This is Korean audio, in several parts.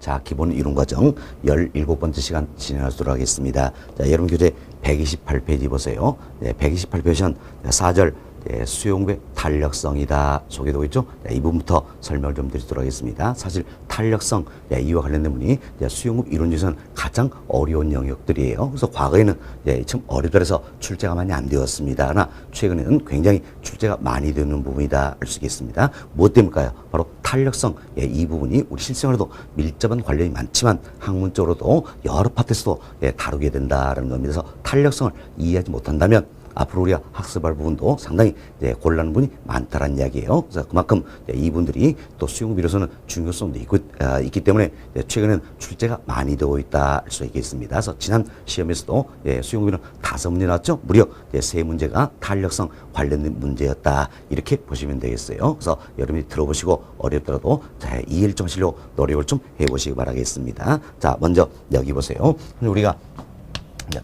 자, 기본 이론 과정 17번째 시간 진행하도록 하겠습니다. 자, 여러분 교재 128페이지 보세요. 네, 128페이지 4절 수용배 탄력성이다 소개되고 있죠. 이 부분부터 설명을 좀 드리도록 하겠습니다. 사실 탄력성 이와 관련된 부분이 수용급 이론에서는 가장 어려운 영역들이에요. 그래서 과거에는 참 어렵다 해서 출제가 많이 안 되었습니다. 그러나 최근에는 굉장히 출제가 많이 되는 부분이다 알 수 있겠습니다. 무엇 때문일까요? 바로 탄력성 이 부분이 우리 실생활에도 밀접한 관련이 많지만 학문적으로도 여러 파트에서도 다루게 된다는 겁니다. 그래서 탄력성을 이해하지 못한다면 앞으로 우리가 학습할 부분도 상당히 곤란한 부분이 많다는 이야기예요. 그래서 그만큼 이분들이 또 수용급 이론에서는 중요성도 있기 때문에 최근에는 출제가 많이 되고 있다 할 수 있겠습니다. 그래서 지난 시험에서도 수용급 이론 5문제 나왔죠. 무려 3문제가 탄력성 관련된 문제였다. 이렇게 보시면 되겠어요. 그래서 여러분이 들어보시고 어렵더라도 잘 이해를 좀 하시려고 노력을 좀 해보시기 바라겠습니다. 자, 먼저 여기 보세요. 우리가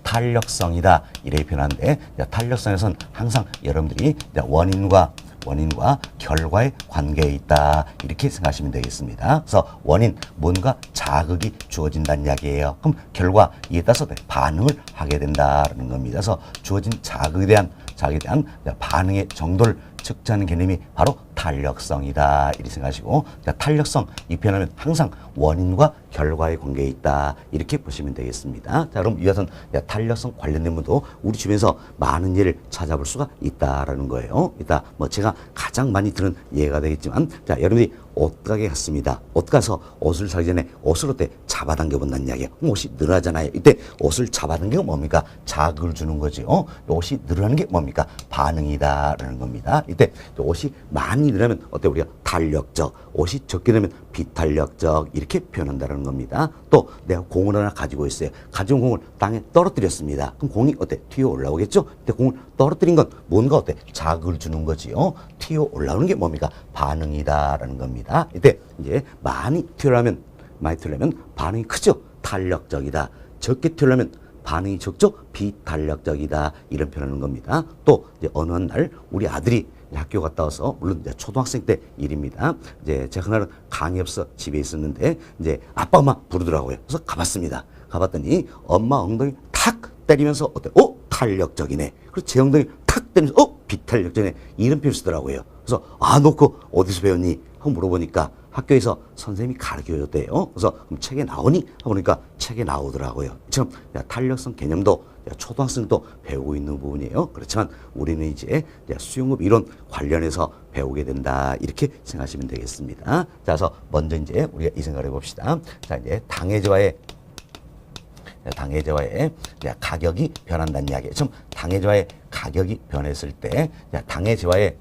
탄력성이다 이렇게 표현하는데 탄력성에서는 항상 여러분들이 원인과 결과의 관계에 있다 이렇게 생각하시면 되겠습니다. 그래서 원인 뭔가 자극이 주어진다는 이야기예요. 그럼 결과 이에 따라서 반응을 하게 된다는 겁니다. 그래서 주어진 자극에 대한 반응의 정도를 측정하는 개념이 바로 탄력성이다 이렇게 생각하시고 탄력성 이 표현하면 항상 원인과 결과의 관계에 있다 이렇게 보시면 되겠습니다. 자, 그럼 이것은 탄력성 관련된 분도 우리 주변에서 많은 예를 찾아볼 수가 있다라는 거예요. 이따 뭐 제가 가장 많이 들은 예가 되겠지만 자, 여러분들이 옷가게 갔습니다. 옷 가서 옷을 사기 전에 옷을 어때 잡아당겨 본다는 이야기예요. 옷이 늘어나잖아요. 이때 옷을 잡아당기는 게 뭡니까? 자극을 주는 거지. 옷이 늘어나는 게 뭡니까? 반응이다라는 겁니다. 이때 옷이 많이 늘어나면 어때 우리가 탄력적, 옷이 적게 되면 비탄력적 이렇게 표현한다는 겁니다. 또 내가 공을 하나 가지고 있어요. 가지고 공을 땅에 떨어뜨렸습니다. 그럼 공이 어때? 튀어 올라오겠죠? 근데 공을 떨어뜨린 건 뭔가 어때? 자극을 주는 거지요. 튀어 올라오는 게 뭡니까? 반응이다라는 겁니다. 이때 이제 많이 튀어나오면 반응이 크죠? 탄력적이다. 적게 튀어나오면 반응이 적죠? 비탄력적이다. 이런 표현하는 겁니다. 또 이제 어느 날 우리 아들이 학교 갔다 와서 물론 이제 초등학생 때 일입니다. 이제 제가 그날은 강의 없어 집에 있었는데 이제 아빠 엄마 부르더라고요. 그래서 가봤습니다. 가봤더니 엄마 엉덩이 탁 때리면서 어때? 탄력적이네. 그래서 제 엉덩이 탁 때리면서 비탄력적이네. 이런 표현 쓰더라고요. 그래서 너 그거 어디서 배웠니? 하고 물어보니까 학교에서 선생님이 가르쳐줬대요. 그래서 그럼 책에 나오니? 하고 보니까 책에 나오더라고요. 지금 탄력성 개념도 초등학생도 배우고 있는 부분이에요. 그렇지만 우리는 이제 수용급 이론 관련해서 배우게 된다. 이렇게 생각하시면 되겠습니다. 자, 그래서 먼저 이제 우리가 이 생각을 해봅시다. 자, 이제 당해제와의 가격이 변한다는 이야기. 지금 당해제와의 가격이 변했을 때 당해제와의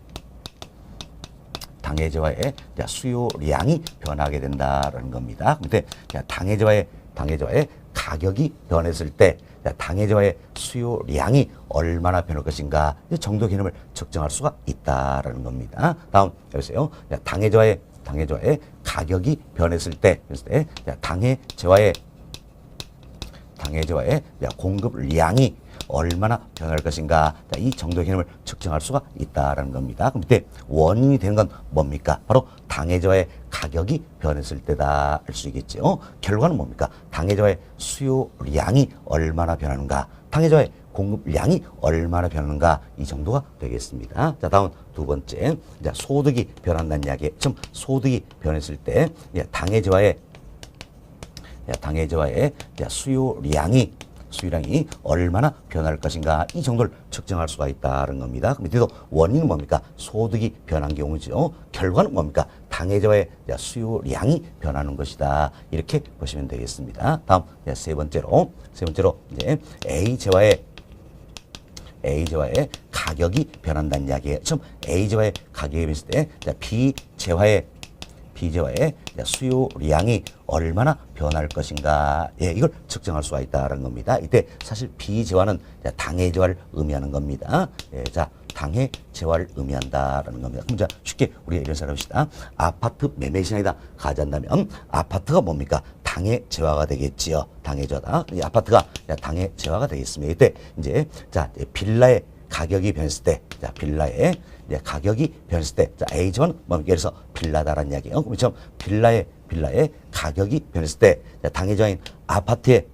수요량이 변하게 된다는 겁니다. 근데 당해제와의 가격이 변했을 때 당해제와의 수요량이 얼마나 변할 것인가 정도 개념을 측정할 수가 있다라는 겁니다. 다음 여보세요. 당해제와의 가격이 변했을 때 당해제와의 공급량이 얼마나 변할 것인가 이 정도 개념을 측정할 수가 있다라는 겁니다. 그럼 이때 원인이 되는 건 뭡니까? 바로 당해제와의 가격이 변했을 때다 할 수 있겠죠. 결과는 뭡니까? 당해제와의 수요량이 얼마나 변하는가, 당해제와의 공급량이 얼마나 변하는가 이 정도가 되겠습니다. 자, 다음 두 번째 소득이 변한다는 이야기. 지금 소득이 변했을 때 당해제와의 수요량이 얼마나 변할 것인가 이 정도를 측정할 수가 있다는 겁니다. 그럼 이때도 원인은 뭡니까? 소득이 변한 경우죠. 결과는 뭡니까? 당해제와의 수요량이 변하는 것이다. 이렇게 보시면 되겠습니다. 다음 세 번째로 이제 A제와의 가격이 변한다는 이야기예요. 지금 A제와의 가격이 변했을 때 B제와의 수요량이 얼마나 변할 것인가 이걸 측정할 수가 있다는 겁니다. 이때 사실 비재화는 당해재화를 의미하는 겁니다. 자, 당해재화를 의미한다라는 겁니다. 그럼 자, 쉽게 우리가 이런 생각을 합시다. 아파트 매매 시장에다 가져간다면 아파트가 뭡니까? 당해재화가 되겠지요. 당해재화다. 이 아파트가 당해재화가 되겠습니다. 이때 이제 자, 빌라의 가격이 변했을 때, 자, 빌라의 가격이 변했을 때, 자, A지만 뭐 예를 들어서 빌라다라는 이야기예요. 그럼 빌라의 가격이 변했을 때 당해자인 아파트의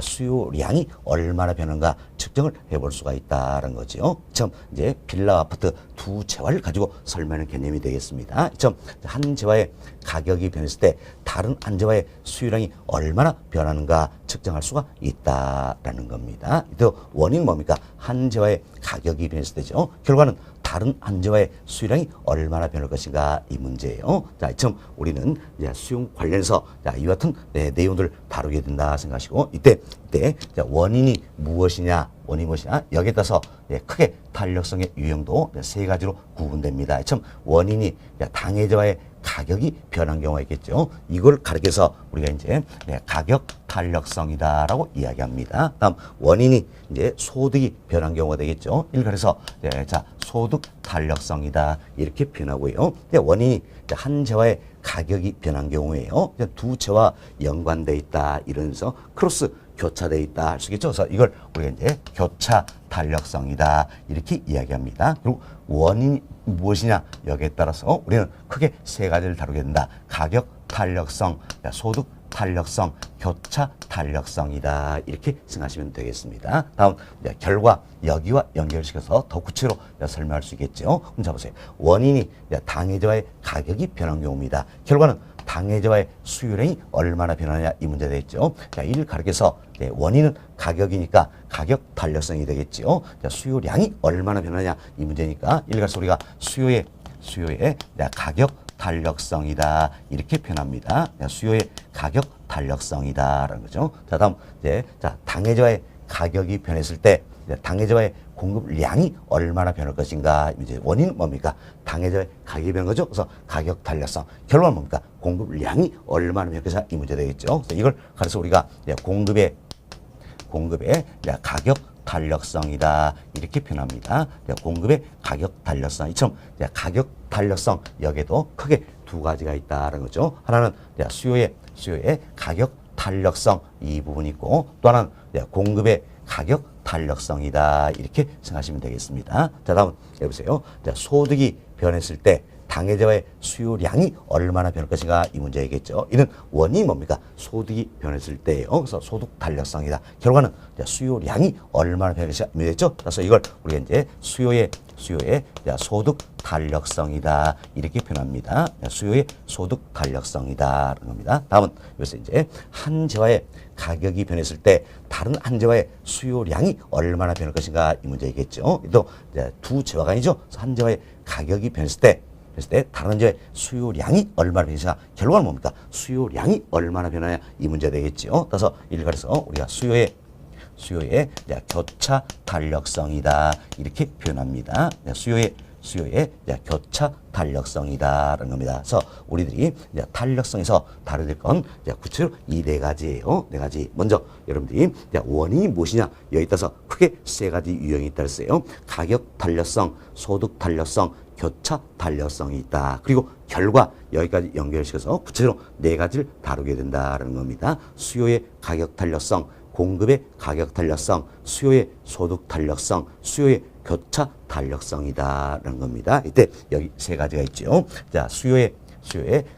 수요량이 얼마나 변하는가 측정을 해볼 수가 있다는 거죠. 처음 이제 빌라 아파트 두 채화를 가지고 설명하는 개념이 되겠습니다. 처음 한 채화의 가격이 변했을 때 다른 한 채화의 수요량이 얼마나 변하는가 측정할 수가 있다라는 겁니다. 또 원인은 뭡니까? 한 채화의 가격이 변했을 때죠. 결과는 다른 한 채화의 수요량이 얼마나 변할 것인가 이 문제예요. 자, 처음 우리는 이제 수용 관련해서 이와 같은 내용들을 다루게 된다 생각하시고 이때 원인이 무엇이냐 여기에 따라서 크게 탄력성의 유형도 세 가지로 구분됩니다. 처음 원인이 당해자와의 가격이 변한 경우가 있겠죠. 이걸 가리켜서 우리가 이제 가격 탄력성이다라고 이야기합니다. 다음 원인이 이제 소득이 변한 경우가 되겠죠. 이걸 그래서 자 소득 탄력성이다 이렇게 표현하고요. 원인이 한 채와의 가격이 변한 경우에요. 두 채와 연관돼 있다 이러면서 크로스 교차돼 있다 할 수 있겠죠. 그래서 이걸 우리가 이제 교차 탄력성이다 이렇게 이야기합니다. 그리고 원인이 무엇이냐 여기에 따라서 우리는 크게 세 가지를 다루게 된다. 가격 탄력성, 소득 탄력성, 교차 탄력성이다 이렇게 생각하시면 되겠습니다. 다음 결과 여기와 연결시켜서 더 구체적으로 설명할 수 있겠죠. 그럼 자 보세요. 원인이 당해자와의 가격이 변한 경우입니다. 결과는 당해자와의 수요량이 얼마나 변하냐 이 문제 되겠죠. 자, 이를 가리켜서 원인은 가격이니까 가격 탄력성이 되겠죠. 자, 수요량이 얼마나 변하냐 이 문제니까 이를 가리켜서 우리가 수요의 가격 탄력성이다 이렇게 표현합니다. 수요의 가격 탄력성이다라는 거죠. 자, 다음 당해자와의 가격이 변했을 때 당해자와의 공급량이 얼마나 변할 것인가. 이제 원인은 뭡니까? 당해자의 가격이 변한 거죠. 그래서 가격 탄력성. 결과는 뭡니까? 공급량이 얼마나 변할 것인가. 이 문제 되겠죠. 그래서 이걸 가려서 우리가 공급의 가격 탄력성이다 이렇게 표현합니다. 공급의 가격 탄력성. 이처럼 가격 탄력성 여기에도 크게 두 가지가 있다는 거죠. 하나는 수요의 가격 탄력성 이 부분이 있고 또 하나는 공급의 가격 탄력성이다 이렇게 생각하시면 되겠습니다. 자, 다음 해보세요. 소득이 변했을 때 당해자와의 수요량이 얼마나 변할 것인가 이 문제이겠죠. 이는 원인이 뭡니까? 소득이 변했을 때예요. 그래서 소득 탄력성이다. 결과는 수요량이 얼마나 변할 것인가 문제겠죠. 그래서 이걸 우리가 이제 수요의 소득 탄력성이다 이렇게 표현합니다. 수요의 소득 탄력성이다라는 겁니다. 다음은 여기서 이제 한 채와의 가격이 변했을 때 다른 한 채와의 수요량이 얼마나 변할 것인가 이 문제이겠죠. 또 두 채화가 아니죠. 한 채와의 가격이 변했을 때 다른 채의 수요량이 얼마나 변하냐. 결과는 뭡니까? 수요량이 얼마나 변하냐 이 문제 되겠죠. 따라서 이를 가려서 우리가 수요의 교차 탄력성이다 이렇게 표현합니다. 수요의 교차 탄력성이다라는 겁니다. 그래서 우리들이 탄력성에서 다루게 될 건 구체적으로 이 네 가지예요. 네 가지. 먼저 여러분들이 원인이 무엇이냐 여기 따라서 크게 세 가지 유형이 있다 했어요. 가격 탄력성, 소득 탄력성, 교차 탄력성이 있다. 그리고 결과 여기까지 연결시켜서 구체적으로 네 가지를 다루게 된다는 겁니다. 수요의 가격 탄력성, 공급의 가격 탄력성, 수요의 소득 탄력성, 수요의 교차 탄력성이다라는 겁니다. 이때 여기 세 가지가 있죠. 자, 수요의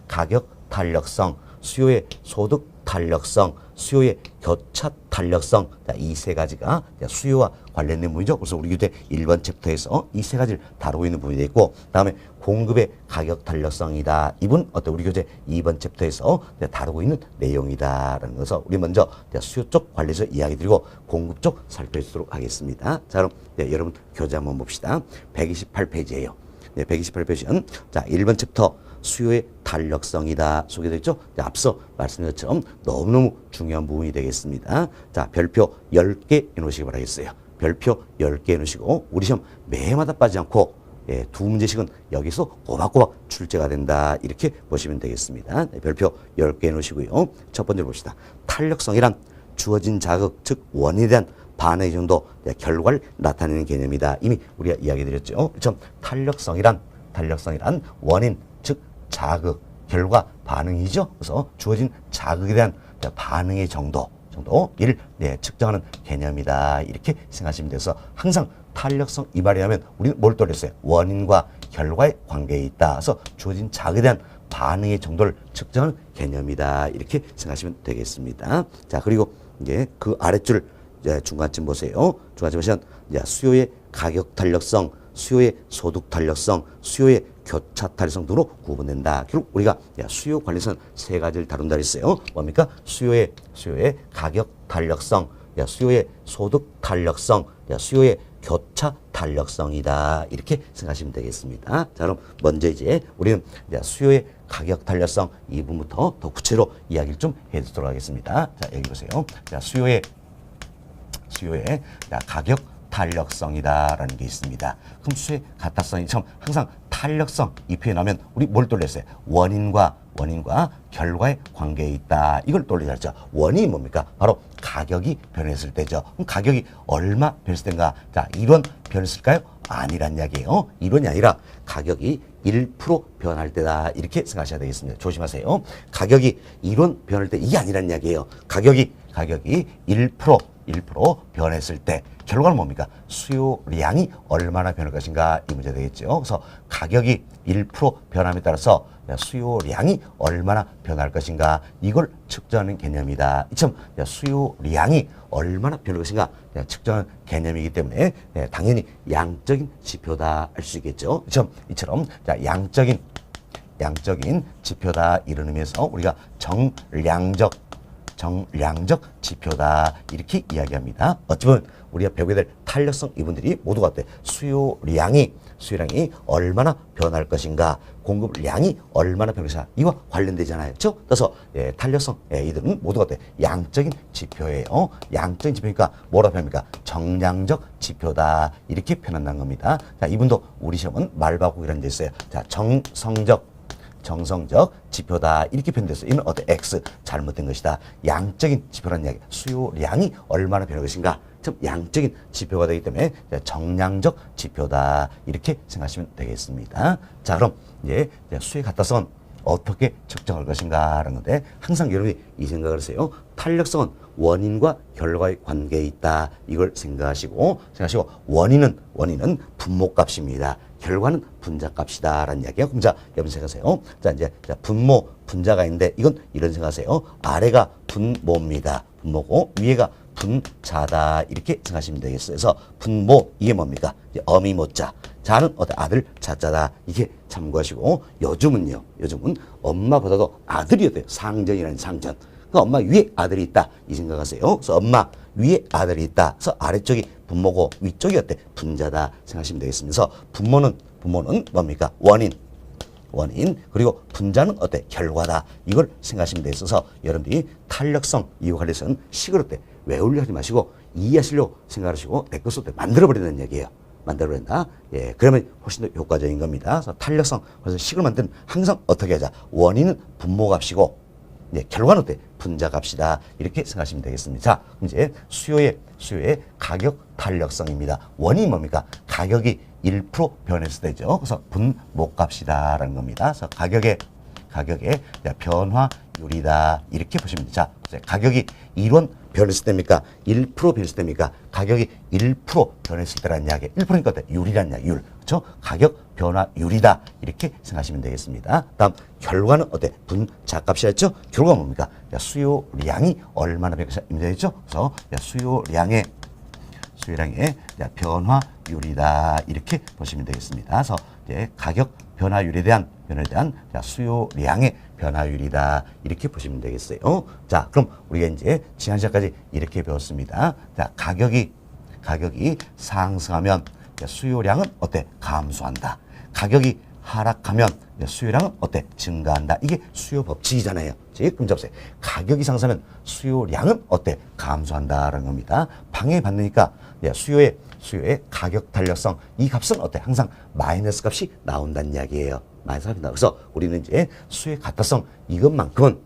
가격 탄력성, 수요의 소득 탄력성, 수요의 교차 탄력성. 이 세 가지가 수요와 관련된 부분이죠. 그래서 우리 교재 1번 챕터에서 이 세 가지를 다루고 있는 부분이 있고, 다음에 공급의 가격 탄력성이다. 이분 우리 교재 2번 챕터에서 다루고 있는 내용이다라는 것을 우리 먼저 수요 쪽 관련해서 이야기 드리고 공급 쪽 살펴보도록 하겠습니다. 자, 그럼 여러분 교재 한번 봅시다. 128페이지예요. 128페이지는 자, 1번 챕터 수요의 탄력성이다 소개되어 있죠. 앞서 말씀드린 것처럼 너무너무 중요한 부분이 되겠습니다. 자, 별표 10개 해놓으시기 바라겠어요. 별표 10개 해놓으시고 우리 시험 매해마다 빠지지 않고 두 문제씩은 여기서 꼬박꼬박 출제가 된다 이렇게 보시면 되겠습니다. 별표 10개 해놓으시고요. 첫 번째로 봅시다. 탄력성이란 주어진 자극 즉 원인에 대한 반응의 정도 결과를 나타내는 개념이다. 이미 우리가 이야기 드렸죠. 그렇죠? 탄력성이란 원인 즉 자극, 결과, 반응이죠. 그래서 주어진 자극에 대한 반응의 정도, 정도를 측정하는 개념이다. 이렇게 생각하시면 돼서 항상 탄력성 이 말이 하면 우리는 뭘 떠올렸어요? 원인과 결과의 관계에 있다. 그래서 주어진 자극에 대한 반응의 정도를 측정하는 개념이다. 이렇게 생각하시면 되겠습니다. 자, 그리고 이제 그 아랫줄 중간쯤 보세요. 중간쯤 보시면 수요의 가격 탄력성, 수요의 소득 탄력성, 수요의 교차 탄력성 등으로 구분된다. 결국 우리가 수요 관련해서는 세 가지를 다룬다 그랬어요. 뭡니까? 수요의 가격 탄력성, 수요의 소득 탄력성, 수요의 교차 탄력성이다. 이렇게 생각하시면 되겠습니다. 자, 그럼 먼저 이제 우리는 수요의 가격 탄력성 이 부분부터 더 구체로 이야기를 좀 해드리도록 하겠습니다. 자, 여기 보세요. 자, 수요의 가격 탄력성이다라는 게 있습니다. 그럼 수요의 가타성이 참 항상 탄력성 이 표현하면 우리 뭘 떠올렸어요? 원인과 결과의 관계에 있다. 이걸 떠올리자. 원인이 뭡니까? 바로 가격이 변했을 때죠. 그럼 가격이 얼마 변했을 때인가? 자, 1원 변했을까요? 아니란 이야기예요. 1원이 아니라 가격이 1% 변할 때다. 이렇게 생각하셔야 되겠습니다. 조심하세요. 가격이 1원 변할 때 이게 아니란 이야기예요. 가격이 1% 변했을 때 결과는 뭡니까? 수요량이 얼마나 변할 것인가 이 문제 되겠죠. 그래서 가격이 1% 변함에 따라서 수요량이 얼마나 변할 것인가 이걸 측정하는 개념이다. 이처럼 수요량이 얼마나 변할 것인가 측정하는 개념이기 때문에 당연히 양적인 지표다 할 수 있겠죠. 이처럼 양적인 지표다 이런 의미에서 우리가 정량적 지표다 이렇게 이야기합니다. 어찌보면 우리가 배우게 될 탄력성 이분들이 모두가 어때? 수요량이 얼마나 변할 것인가, 공급량이 얼마나 변할 것인가 이와 관련되잖아요. 그렇죠? 그래서 탄력성 이들은 모두가 어때? 양적인 지표예요. 양적인 지표니까 뭐라 표현합니까? 정량적 지표다 이렇게 표현한다는 겁니다. 자, 이분도 우리 시험은 말바꾸기라는 데 있어요. 자, 정성적 지표다 이렇게 표현됐어요. 이는 어때? X 잘못된 것이다. 양적인 지표라는 이야기. 수요량이 얼마나 변할 것인가. 참 양적인 지표가 되기 때문에 정량적 지표다 이렇게 생각하시면 되겠습니다. 자, 그럼 이제 수요의 가타성은 어떻게 측정할 것인가라는 건데 항상 여러분이 이 생각을 하세요. 탄력성은 원인과 결과의 관계에 있다. 이걸 생각하시고 원인은 분모값입니다. 결과는 분자값이다라는 이야기야. 그럼 자, 여러분 생각하세요. 자, 이제 분자가 있는데 이건 이런 생각하세요. 아래가 분모입니다. 분모고 위에가 분자다 이렇게 생각하시면 되겠어요. 그래서 분모 이게 뭡니까? 어미모자. 자는 아들 자자다 이렇게 참고하시고 요즘은 엄마보다도 아들이 어때요? 상전이라는 상전. 그러니까 엄마 위에 아들이 있다 이 생각하세요. 그래서 엄마 위에 아들이 있다. 그래서 아래쪽이 분모고 위쪽이 어때? 분자다 생각하시면 되겠습니다. 그래서 분모는 뭡니까? 원인 그리고 분자는 어때? 결과다. 이걸 생각하시면 돼 있어서 여러분들이 탄력성 이와 관련해서는 식을 어때? 외우려 하지 마시고 이해하시려고 생각하시고 내 것을 만들어버리는 얘기예요. 만들어버린다. 예, 그러면 훨씬 더 효과적인 겁니다. 그래서 탄력성 그래서 식을 만드는 항상 어떻게 하자? 원인은 분모값이고 결과는 어때? 분자값이다. 이렇게 생각하시면 되겠습니다. 자, 이제 수요의 가격 탄력성입니다. 원인이 뭡니까? 가격이 1% 변했을 때죠. 그래서 분모값이다라는 겁니다. 그래서 가격의 변화율이다. 이렇게 보시면 됩니다. 자, 가격이 1원 변했을 때입니까? 1% 변했을 때입니까? 가격이 1% 변했을 때라는 이야기. 1%니까 어때? 율이라는 이야기. 율. 그렇죠? 가격 변화율이다. 이렇게 생각하시면 되겠습니다. 다음 결과는 어때? 분자값이었죠? 결과가 뭡니까? 수요량이 얼마나 변했죠? 그래서 수요량의 변화율이다. 이렇게 보시면 되겠습니다. 그래서 이제 가격 변화율에 대한 수요량의 변화율이다. 이렇게 보시면 되겠어요. 자, 그럼 우리가 이제 지난 시간까지 이렇게 배웠습니다. 자, 가격이 상승하면 수요량은 어때? 감소한다. 가격이 하락하면 수요량은 어때? 증가한다. 이게 수요 법칙이잖아요. 그럼 잡으세요. 가격이 상승하면 수요량은 어때? 감소한다라는 겁니다. 방해받으니까 수요의 가격 탄력성 이 값은 어때? 항상 마이너스 값이 나온다는 이야기예요. 마이너스 값이 나와. 그래서 우리는 이제 수요의 가타성 이것만큼은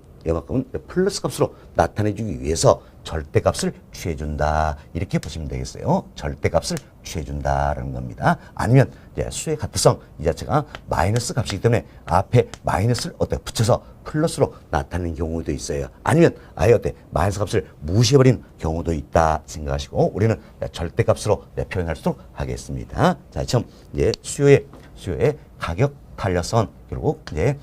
플러스 값으로 나타내주기 위해서 절대값을 취해준다. 이렇게 보시면 되겠어요. 절대값을 취해준다라는 겁니다. 아니면 이제 수의 가트성 이 자체가 마이너스 값이기 때문에 앞에 마이너스를 어때 붙여서 플러스로 나타내는 경우도 있어요. 아니면 아예 어때 마이너스 값을 무시해버리는 경우도 있다 생각하시고 우리는 절대값으로 표현할 수 하겠습니다. 자, 처음 이제 수요의 가격 탄력성은 결국 이제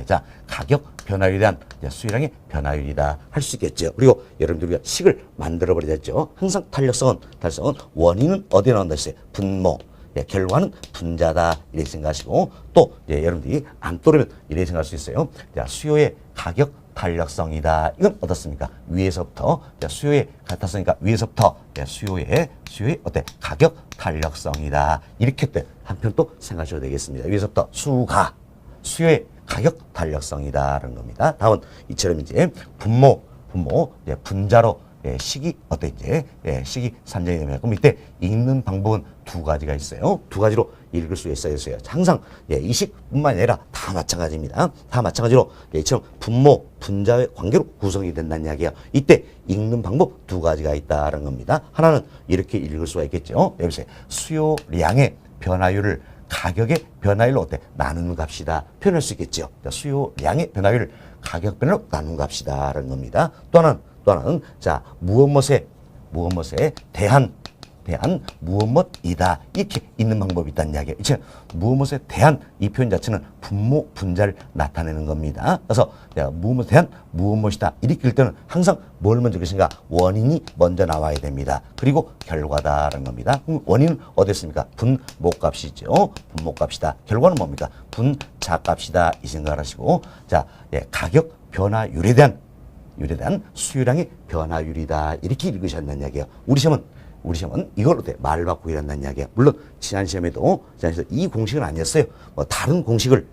자 가격 변화율에 대한 수요량의 변화율이다 할 수 있겠죠. 그리고 여러분들 우리가 식을 만들어 버리겠죠. 항상 탄력성은 원인은 어디에 나온다 했어요? 분모. 결과는 분자다 이렇게 생각하시고 또 여러분들이 안 떠오르면 이렇게 생각할 수 있어요. 자, 수요의 가격 탄력성이다. 이건 어떻습니까? 위에서부터 수요의 같았으니까 위에서부터 수요의 어때? 가격 탄력성이다. 이렇게 때 한편 또 생각하셔도 되겠습니다. 위에서부터 수요의 가격 탄력성이다라는 겁니다. 다음 이처럼 이제 분모 분자로 식이 어때 이제 식이 산정이 되면 그럼 이때 읽는 방법은 두 가지가 있어요. 두 가지로 읽을 수 있어요. 항상 이 식뿐만 아니라 다 마찬가지입니다. 다 마찬가지로 이처럼 분모 분자의 관계로 구성이 된다는 이야기야. 이때 읽는 방법 두 가지가 있다는 겁니다. 하나는 이렇게 읽을 수가 있겠죠. 여기서 수요량의 변화율을 가격의 변화율로 어때 나누는 값이다 표현할 수 있겠죠. 수요량의 변화율을 가격 변화로 나누는 값이다라는 겁니다. 또 하나는 자 무엇에 대한 무엇이다 이렇게 있는 방법이 있다는 이야기예요. 이제 무엇에 대한 이 표현 자체는 분모 분자를 나타내는 겁니다. 그래서 무엇에 대한 무엇이다 이렇게 읽을 때는 항상 뭘 먼저 읽으신가 원인이 먼저 나와야 됩니다. 그리고 결과다라는 겁니다. 그럼 원인은 어디 있습니까? 분모값이죠. 분모값이다. 결과는 뭡니까? 분자값이다 이 생각을 하시고 자 가격 변화율에 대한 수요량의 변화율이다 이렇게 읽으셨다는 이야기예요. 우리 시험은 이걸로 말을 바꾸고 이란다는 이야기야. 물론 지난 시험에도 이 공식은 아니었어요. 뭐 다른 공식을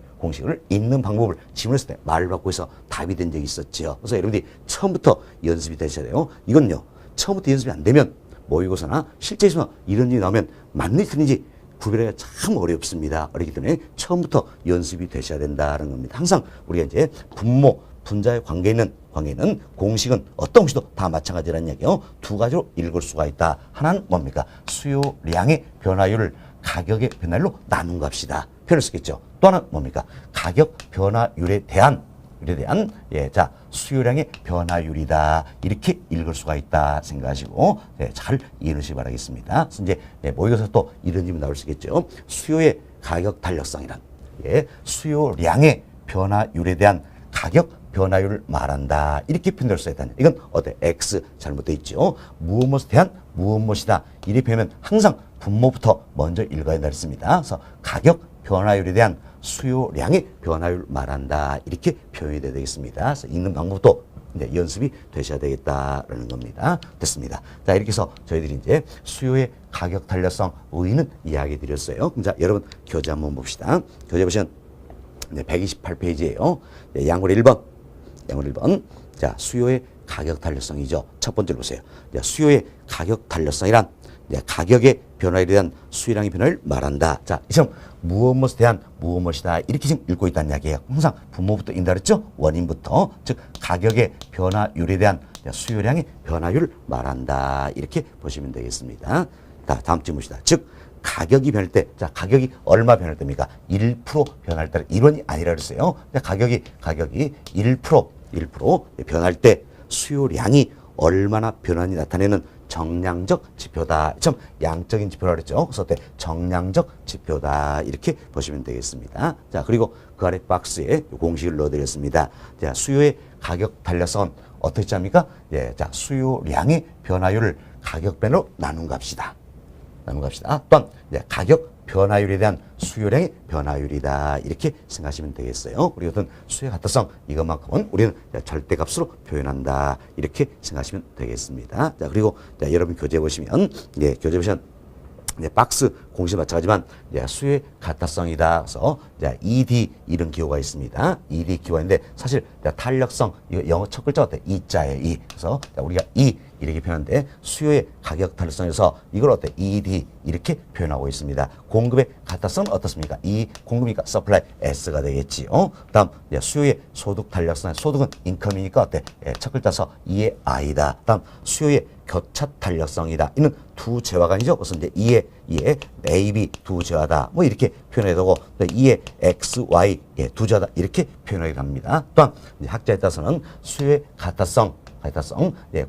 읽는 방법을 지문했을 때 말을 바꾸고 해서 답이 된 적이 있었죠. 그래서 여러분들이 처음부터 연습이 되셔야 돼요. 이건요. 처음부터 연습이 안 되면 모의고사나 실제에서 이런 일이 나오면 맞는지 틀린지 구별하기가 참 어렵습니다. 어렵기 때문에 처음부터 연습이 되셔야 된다는 겁니다. 항상 우리가 이제 분모 분자의 관계는 공식은 어떤 공식도 다 마찬가지라는 이야기요. 두 가지로 읽을 수가 있다. 하나는 뭡니까? 수요량의 변화율을 가격의 변화율로 나눈 값이다. 표현을 쓰겠죠. 또 하나는 뭡니까? 가격 변화율에 대한 자 수요량의 변화율이다. 이렇게 읽을 수가 있다 생각하시고 잘 이해하시기 바라겠습니다. 그래서 이제 모의고사 또 이런 질문 나올 수 있겠죠. 수요의 가격 탄력성이란 수요량의 변화율에 대한 가격 변화율을 말한다. 이렇게 표현될 수 있다는. 이건 어때? X 잘못되어 있죠. 무엇에 대한 무엇이다. 이렇게 표현하면 항상 분모부터 먼저 읽어야 된다 했습니다. 그래서 가격 변화율에 대한 수요량의 변화율을 말한다. 이렇게 표현이 되겠습니다. 그래서 읽는 방법도 이제 연습이 되셔야 되겠다라는 겁니다. 됐습니다. 자, 이렇게 해서 저희들이 이제 수요의 가격 탄력성 의의는 이야기 드렸어요. 자, 여러분 교재 한번 봅시다. 교재 보시면 128페이지예요. 양골 1번. 자, 수요의 가격 탄력성이죠. 첫 번째로 보세요. 수요의 가격 탄력성이란 가격의 변화에 대한 수요량의 변화를 말한다. 자, 이처럼 무엇에 대한 무엇이다. 이렇게 지금 읽고 있다는 이야기예요. 항상 분모부터 읽는다 그랬죠? 원인부터. 즉, 가격의 변화율에 대한 수요량의 변화율을 말한다. 이렇게 보시면 되겠습니다. 자, 다음 질문 봅시다. 즉, 가격이 변할 때, 자, 가격이 얼마 변할 때입니까? 1% 변할 때, 1원이 아니라 그랬어요. 가격이 1% 변할 때 수요량이 얼마나 변화니 나타내는 정량적 지표다. 참 양적인 지표라 그랬죠. 그래서 정량적 지표다. 이렇게 보시면 되겠습니다. 자, 그리고 그 아래 박스에 공식을 넣어드렸습니다. 자, 수요의 가격 탄력성은 어떻게 잡니까? 자, 수요량의 변화율을 가격 변화로 나눈 값이다. 또한 가격 변화율에 대한 수요량의 변화율이다. 이렇게 생각하시면 되겠어요. 그리고 어떤 수의 가타성 이것만큼은 우리는 절대값으로 표현한다. 이렇게 생각하시면 되겠습니다. 자, 그리고 여러분 교재 보시면 이제 박스 공식 마찬가지지만 이제 수요의 가타성이다. 그래서 이제 ED 이런 기호가 있습니다. ED 기호가 있는데 사실 탄력성 이거 영어 첫 글자가 어때? E자예요. E. 그래서 우리가 E 이렇게 표현하는데 수요의 가격 탄력성에서 이걸 어때? ED 이렇게 표현하고 있습니다. 공급의 가타성은 어떻습니까? E 공급이니까 supply S가 되겠지요. 다음 이제 수요의 소득 탄력성 소득은 인컴이니까 어때? 예, 첫 글자서 E의 I다. 다음 수요의 교차 탄력성이다. 이는 두 재화관이죠. 그래서 이제 E의 A, B 두 재화다. 뭐 이렇게 표현해야 되고 E의 X, Y 두 재화다. 이렇게 표현하게 됩니다. 또한 이제 학자에 따라서는 수요의 가타성,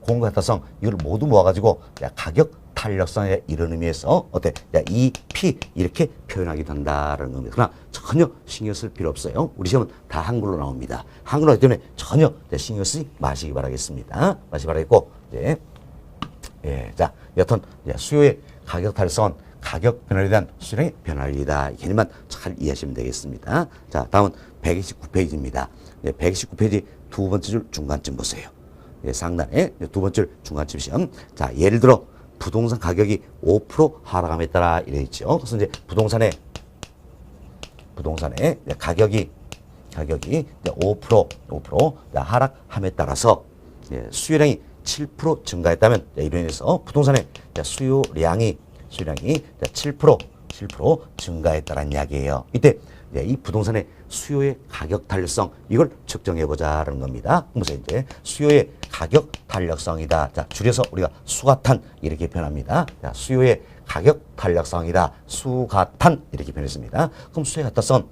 공급 가타성 이걸 모두 모아가지고 가격 탄력성의 이런 의미에서 어때? EP 이렇게 표현하게 된다는 겁니다. 그러나 전혀 신경 쓸 필요 없어요. 우리 시험은 다 한글로 나옵니다. 한글로 하기 때문에 전혀 신경 쓰지 마시기 바라겠습니다. 마시기 바라겠고 이제 자, 여튼 수요의 가격 탄력성은 가격 변화에 대한 수량의 변화율이다. 이 개념만 잘 이해하시면 되겠습니다. 자, 다음은 129페이지입니다. 129페이지 두 번째 줄 중간쯤 보세요. 상단에 두 번째 줄 중간쯤 시험. 자, 예를 들어 부동산 가격이 5% 하락함에 따라 이래 있죠. 그래서 이제 부동산의 가격이 5% 하락함에 따라서 수요량이 7% 증가했다면 이로 인해서 부동산의 수요량이 7% 증가했다는 이야기예요. 이때 이 부동산의 수요의 가격 탄력성 이걸 측정해 보자는 겁니다. 그래서 이제 수요의 가격 탄력성이다. 자, 줄여서 우리가 수가탄 이렇게 표현합니다. 자, 수요의 가격 탄력성이다. 수가탄 이렇게 표현했습니다. 그럼 수요의 가타성은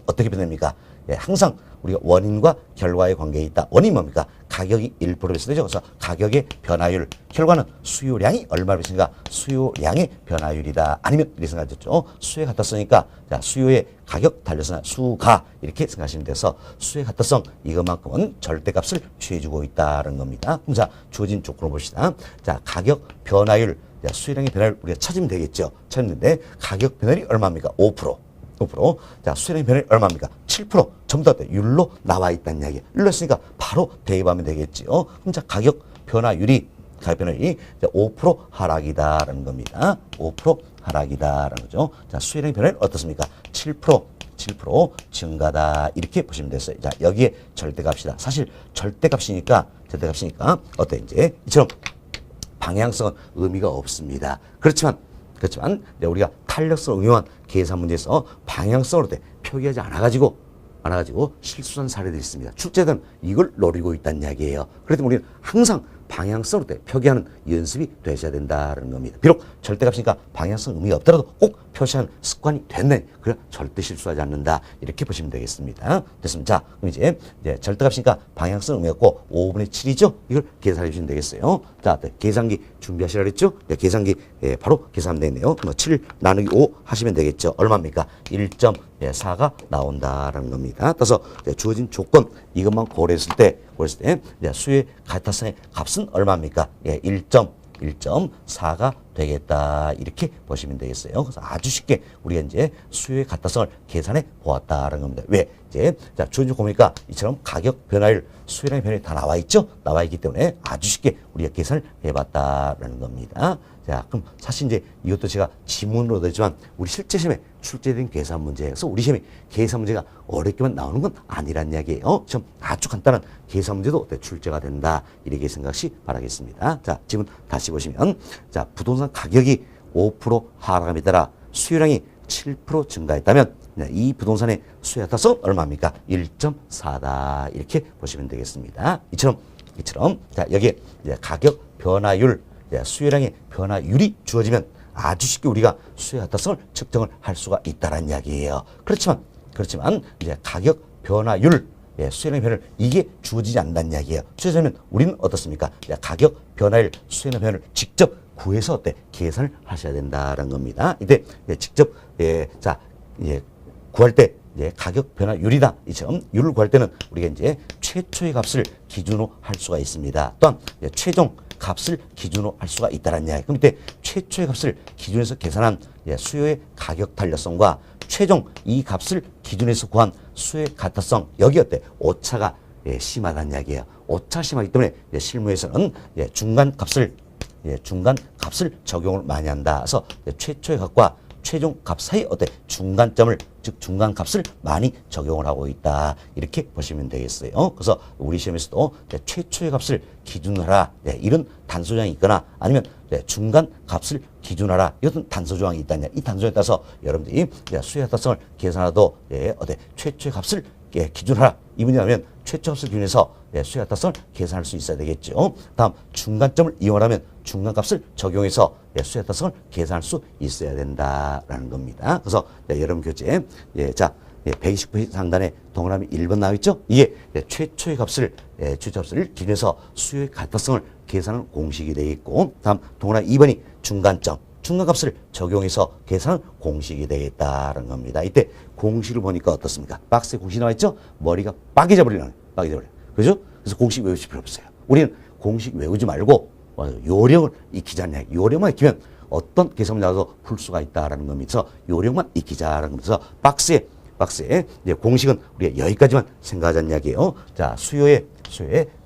어떻게 표현됩니까? 항상 우리가 원인과 결과의 관계에 있다. 원인이 뭡니까? 가격이 1%를 쓰죠. 그래서 가격의 변화율, 결과는 수요량이 얼마를 있으니까 수요량의 변화율이다. 아니면 이렇게 생각하셨죠. 수요의 가타성이니까 수요의 가격 달려서 수가 이렇게 생각하시면 돼서 수요의 가타성 이것만큼은 절대값을 취해주고 있다는 겁니다. 그럼 자, 주어진 조건을 봅시다. 자, 가격 변화율, 수요량의 변화율 우리가 찾으면 되겠죠. 찾는데 가격 변화율이 얼마입니까? 5%. 자, 수요량의 변화율이 얼마입니까? 7%. 전부 다 율로 나와 있다는 이야기예요. 율로 했으니까 바로 대입하면 되겠지요. 그럼 자, 가격 변화율이 5% 하락이다라는 겁니다. 5% 하락이다라는 거죠. 자, 수요량의 변화율 어떻습니까? 7% 증가다. 이렇게 보시면 됐어요. 자, 여기에 절대값이다. 사실 절대값이니까 어때? 이제 이처럼 방향성은 의미가 없습니다. 그렇지만 우리가 탄력성을 응용한 계산 문제에서 방향성으로 표기하지 않아가지고 실수한 사례들이 있습니다. 출제자는 이걸 노리고 있다는 이야기예요. 그래도 우리는 항상 방향성으로 표기하는 연습이 되셔야 된다는 겁니다. 비록 절대값이니까 방향성 의미가 없더라도 꼭 표시하는 습관이 됐네. 그래 절대 실수하지 않는다. 이렇게 보시면 되겠습니다. 됐습니다. 자, 그럼 이제 절대값이니까 방향성 의미가 없고 5분의 7이죠. 이걸 계산해 주시면 되겠어요. 자, 계산기 준비하시라 그랬죠? 계산기 바로 계산하면 되겠네요. 7 나누기 5 하시면 되겠죠. 얼마입니까? 1.4가 나온다라는 겁니다. 따라서 주어진 조건 이것만 고려했을 때 수요의 가타성의 값은 얼마입니까? 1.4가 되겠다. 이렇게 보시면 되겠어요. 그래서 아주 쉽게 우리가 이제 수요의 가타성을 계산해 보았다는 겁니다. 왜? 이제 자, 주어진 조건 보니까 이처럼 가격 변화율, 수요량의 변화율이 다 나와 있죠? 나와 있기 때문에 아주 쉽게 우리가 계산을 해봤다라는 겁니다. 자, 그럼 사실 이제 이것도 제가 지문으로 되지만 우리 실제 시험에 출제된 계산 문제예요. 그래서 우리 시험에 계산 문제가 어렵게만 나오는 건 아니란 이야기예요. 좀 아주 간단한 계산 문제도 출제가 된다. 이렇게 생각하시 바라겠습니다. 자, 지문 다시 보시면 자, 부동산 가격이 5% 하락함에 따라 수요량이 7% 증가했다면 이 부동산의 수요 가타성은 얼마입니까? 1.4다. 이렇게 보시면 되겠습니다. 이처럼 자, 여기에 이제 가격 변화율, 수요량의 변화율이 주어지면 아주 쉽게 우리가 수요 가타성을 측정을 할 수가 있다는 이야기예요. 그렇지만 이제 가격 변화율, 수요량의 변화율 이게 주어지지 않는다는 이야기예요. 주어지면 우리는 어떻습니까? 가격 변화율, 수요량의 변화율을 직접 구해서 계산을 하셔야 된다는 겁니다. 이때 직접 구할 때 가격 변화율이다. 이처럼 율을 구할 때는 우리가 이제 최초의 값을 기준으로 할 수가 있습니다. 또한 최종 값을 기준으로 할 수가 있다는 이야기. 그럼 이때 최초의 값을 기준에서 계산한 수요의 가격 탄력성과 최종 이 값을 기준에서 구한 수요의 가타성 여기 오차가 심하다는 이야기예요. 오차가 심하기 때문에 실무에서는 중간 값을 중간 값을 적용을 많이 한다. 그래서 최초의 값과 최종 값 사이 중간점을 즉 중간 값을 많이 적용을 하고 있다. 이렇게 보시면 되겠어요. 그래서 우리 시험에서도 최초의 값을 기준으로 하라. 이런 단서 조항이 있거나 아니면 중간 값을 기준으로 하라. 이런 단서 조항이 있다냐. 이 단서 조항에 따라서 여러분들이 수의 합성을 계산하도 최초의 값을 기준으로 하라. 이 문제라면 최초 값을 기준해서 수의 합성을 계산할 수 있어야 되겠죠. 다음 중간점을 이용하면 중간값을 적용해서 수의 합성을 계산할 수 있어야 된다라는 겁니다. 그래서 여러분 교재 129페이지 상단에 동그라미 1번 나와 있죠. 이게 최초의 값을 기준해서 수의 가타성을 계산하는 공식이 되겠고, 다음 동그라미 2번이 중간점, 중간값을 적용해서 계산하는 공식이 되겠다는 겁니다. 이때 공식을 보니까 어떻습니까? 박스에 공식이 나와 있죠. 머리가 빠개져 버리는, 그죠? 그래서 공식 외우실 필요 없어요. 우리는 공식 외우지 말고 요령을 익히자냐. 요령만 익히면 어떤 계산 문제라도 풀 수가 있다라는 겁니다. 그래서 요령만 익히자라는 겁니다. 그래서 박스에 공식은 우리가 여기까지만 생각하자는 이야기예요. 자, 수요의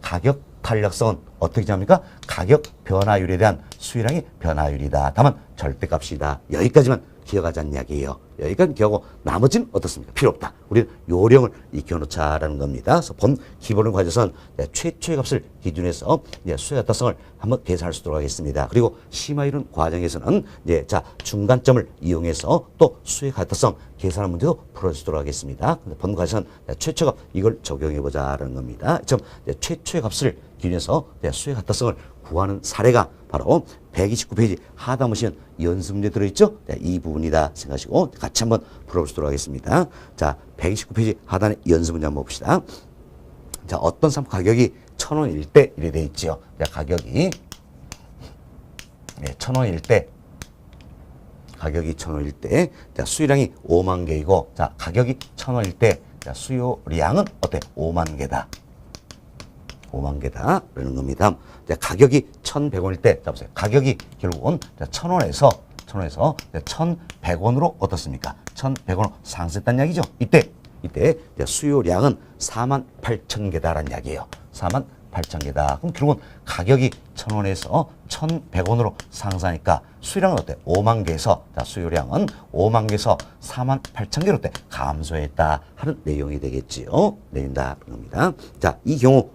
가격 탄력성은 어떻게 잡니까? 가격 변화율에 대한 수요량의 변화율이다. 다만 절대값이다. 여기까지만 기억하자는 이야기예요. 여기까지 기억하고 나머지는 어떻습니까? 필요 없다. 우리는 요령을 익혀놓자라는 겁니다. 그래서 본 기본을 가져선 최초의 값을 기준해서 수의 가타성을 한번 계산할 수 있도록 하겠습니다. 그리고 심화 이론 과정에서는 중간점을 이용해서 또 수의 가타성 계산하는 문제도 풀어주도록 하겠습니다. 본 과정에서는 최초값 이걸 적용해보자라는 겁니다. 최초의 값을 기준해서 수의 가타성을 구하는 사례가 바로 129페이지 하단 보시면 연습 문제 들어있죠? 이 부분이다 생각하시고 같이 한번 풀어보도록 하겠습니다. 자, 129페이지 하단에 연습 문제 한번 봅시다. 자, 어떤 상품 가격이 1,000원일 때 이래 돼 있죠. 자, 가격이 1,000원일 때 자, 수요량이 5만 개이고, 자, 가격이 1,000원일 때 자, 수요량은 5만 개다. 5만 개다. 라는 겁니다. 자, 가격이 1,100원일 때, 자, 보세요. 가격이 결국은 1,000원에서 1,100원으로 어떻습니까? 1,100원으로 상승했다는 이야기죠. 이때 수요량은 48,000개다라는 이야기예요. 48,000개다. 그럼 결국은 가격이 1,000원에서 1,100원으로 상승하니까 수요량은 5만 개에서, 자, 수요량은 5만 개에서 48,000개로 감소했다 하는 내용이 되겠지요. 내린다는 겁니다. 자, 이 경우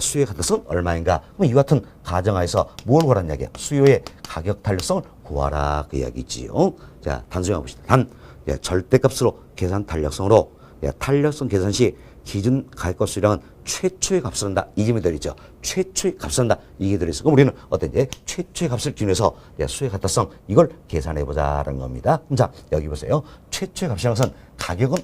수요의 가타성은 얼마인가? 그럼 이와 같은 가정하에서 뭘 구하라는 이야기야? 수요의 가격 탄력성을 구하라 그 이야기지요. 자, 단순히 봅시다. 절대값으로 계산 탄력성으로 탄력성 계산 시 기준 가격과 수요량은 최초의 값을 한다. 이 점이 들어있죠. 최초의 값을 한다. 이게 들어있어. 그럼 우리는 최초의 값을 기준해서 수요의 가타성 이걸 계산해보자라는 겁니다. 자, 여기 보세요. 최초의 값이라는 것은 가격은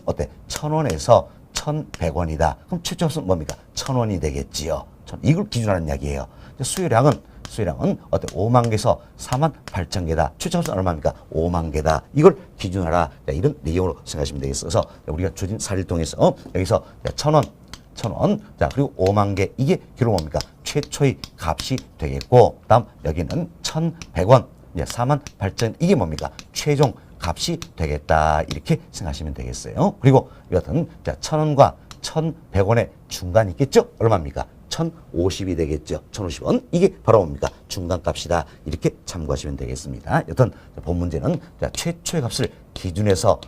1,000원에서 1,100원이다. 그럼 최초 값은 뭡니까? 1,000원이 되겠지요. 이걸 기준하는 이야기예요. 수요량은 5만 개에서 48,000개다. 최초 값은 얼마입니까? 5만 개다. 이걸 기준하라. 이런 내용으로 생각하시면 되겠어요. 그래서 우리가 조진 사례를 통해서 여기서 1,000원. 자, 그리고 5만 개. 이게 결국 뭡니까? 최초의 값이 되겠고, 다음 여기는 1,100원. 48,000. 이게 뭡니까? 최종 값이 되겠다. 이렇게 생각하시면 되겠어요. 그리고 이것은 1,000원과 1,100원의 중간이 있겠죠? 얼마입니까? 1,050이 되겠죠. 1,050원. 이게 바로 뭡니까? 중간값이다. 이렇게 참고하시면 되겠습니다. 여튼 본 문제는 최초의 값을 기준해서